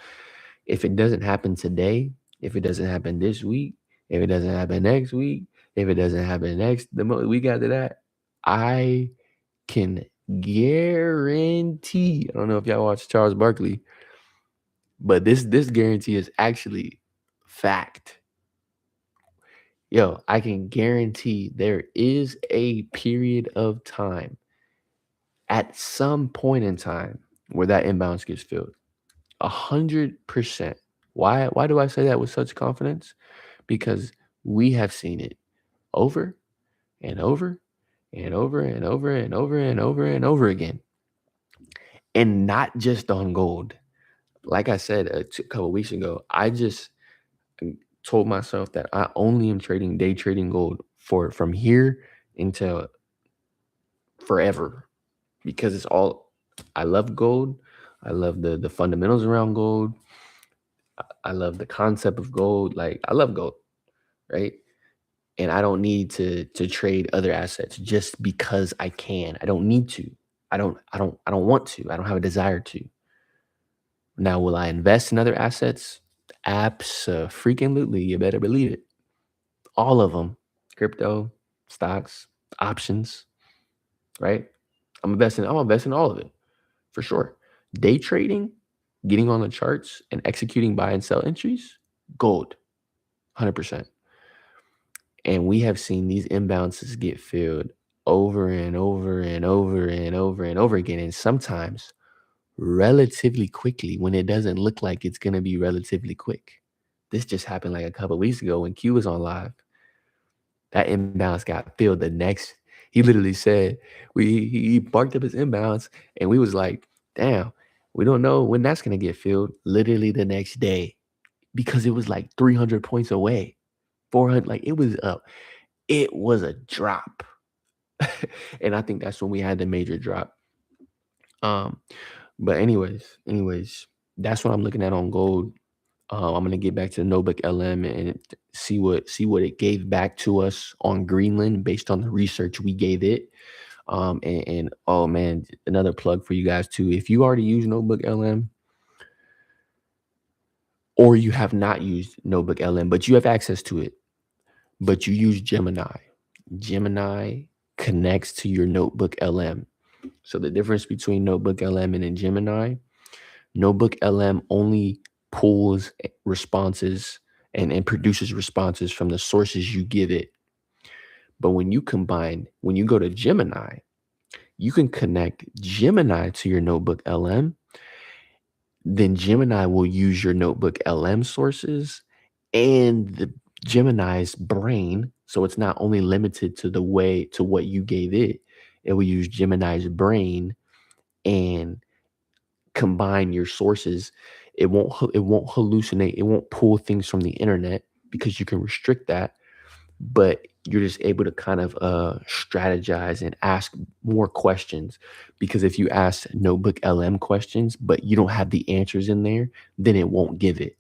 if it doesn't happen today, if it doesn't happen this week, if it doesn't happen next week, if it doesn't happen week after that, I can guarantee. I don't know if y'all watch Charles Barkley, but this guarantee is actually fact. Yo, I can guarantee there is a period of time at some point in time where that imbalance gets filled. 100%. Why do I say that with such confidence? Because we have seen it over and over and over and over and over and over and over again. And not just on gold. Like I said a couple weeks ago, I just told myself that I only am trading day trading gold for from here until forever, because it's all, I love gold. I love the fundamentals around gold. I love the concept of gold. Like I love gold, right? And I don't need to trade other assets just because I can. I don't need to. I don't want to. I don't have a desire to. Now, will I invest in other assets? Abso-freaking-lutely. You better believe it. All of them. Crypto, stocks, options, right? I'm investing all of it for sure. Day trading, getting on the charts and executing buy and sell entries, gold, 100%. And we have seen these imbalances get filled over and over and over and over and over again. And sometimes relatively quickly when it doesn't look like it's going to be relatively quick. This just happened like a couple of weeks ago when Q was on live. That imbalance got filled the next. He literally said, he barked up his imbalance and we was like, damn, we don't know when that's going to get filled. Literally the next day, because it was like 300 points away, 400, like it was a drop. And I think that's when we had the major drop. Um, but anyways, that's what I'm looking at on gold. I'm gonna get back to the notebook LM and see what it gave back to us on Greenland based on the research we gave it. And oh man, another plug for you guys too. If you already use notebook LM or you have not used notebook LM, but you have access to it, but you use Gemini connects to your notebook LM. So the difference between notebook LM and Gemini, notebook LM only pulls responses and produces responses from the sources you give it. But when you go to Gemini, you can connect Gemini to your notebook LM. Then Gemini will use your notebook LM sources and the Gemini's brain. So it's not only limited to what you gave it. It will use Gemini's brain and combine your sources. It won't hallucinate. It won't pull things from the internet because you can restrict that, but you're just able to kind of strategize and ask more questions. Because if you ask notebook LM questions but you don't have the answers in there, then it won't give it,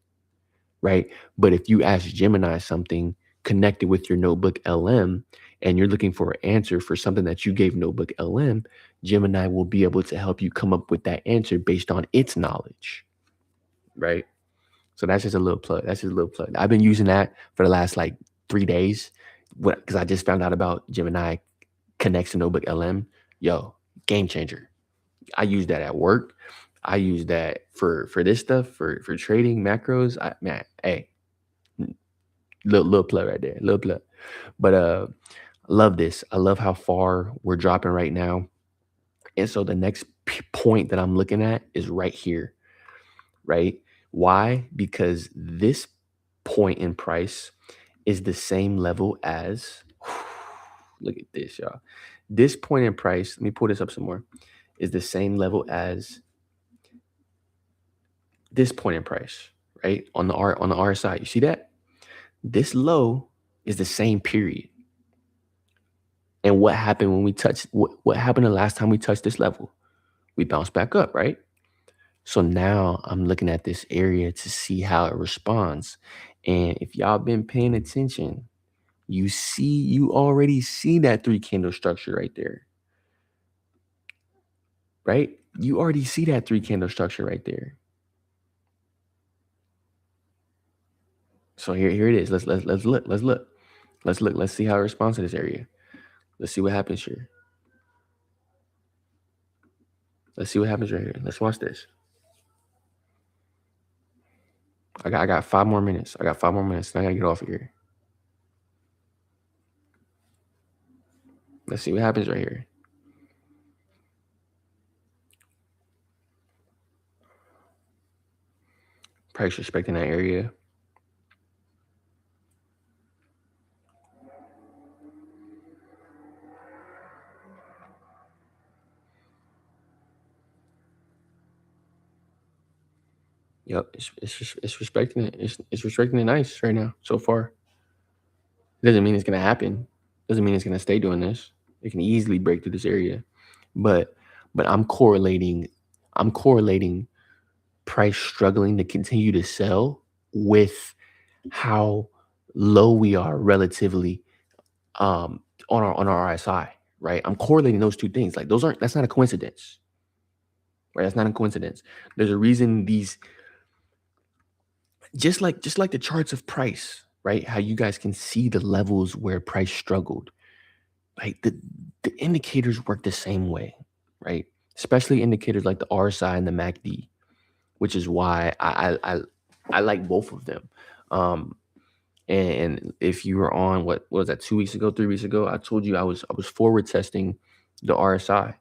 right? But if you ask Gemini something connected with your notebook LM and you're looking for an answer for something that you gave notebook LM, Gemini will be able to help you come up with that answer based on its knowledge, right? So that's just a little plug. That's just a little plug. I've been using that for the last like 3 days because I just found out about Gemini connects to notebook LM. Yo, game changer. I use that at work. I use that for this stuff, for trading macros. Man, hey, little plug right there, little plug. But love this. I love how far we're dropping right now. And so the next point that I'm looking at is right here, right? Why? Because this point in price is the same level as, look at this, y'all. This point in price, let me pull this up some more, is the same level as this point in price, right? On the RSI. You see that? This low is the same period. And what happened when we touched what happened the last time we touched this level? We bounced back up, right? So now I'm looking at this area to see how it responds. And if y'all been paying attention, you already see that three candle structure right there, right? You already see that three candle structure right there. So here it is. Let's look. Let's look. Let's look. Let's see how it responds to this area. Let's see what happens here. Let's see what happens right here. Let's watch this. I got 5 more minutes. I got 5 more minutes. And I gotta get off of here. Let's see what happens right here. Price respecting that area. Yep, it's respecting it. It's respecting it nice right now so far. It doesn't mean it's gonna happen. Doesn't mean it's gonna stay doing this. It can easily break through this area, but I'm correlating price struggling to continue to sell with how low we are relatively on our RSI, right? I'm correlating those two things. Like that's not a coincidence, right? That's not a coincidence. There's a reason these just like the charts of price, right? How you guys can see the levels where price struggled. Like the indicators work the same way, right? Especially indicators like the RSI and the MACD, which is why I like both of them. Um, and if you were on what was that 2 weeks ago, 3 weeks ago, I told you I was forward testing the RSI.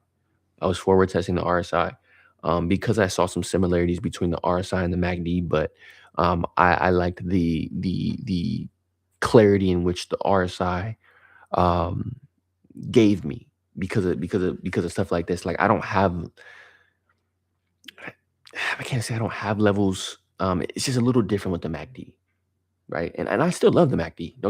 I was forward testing the RSI because I saw some similarities between the RSI and the MACD, but I liked the clarity in which the RSI um, gave me because of stuff like this. Like I can't say I don't have levels. It's just a little different with the MACD, right? And I still love the MACD. Don't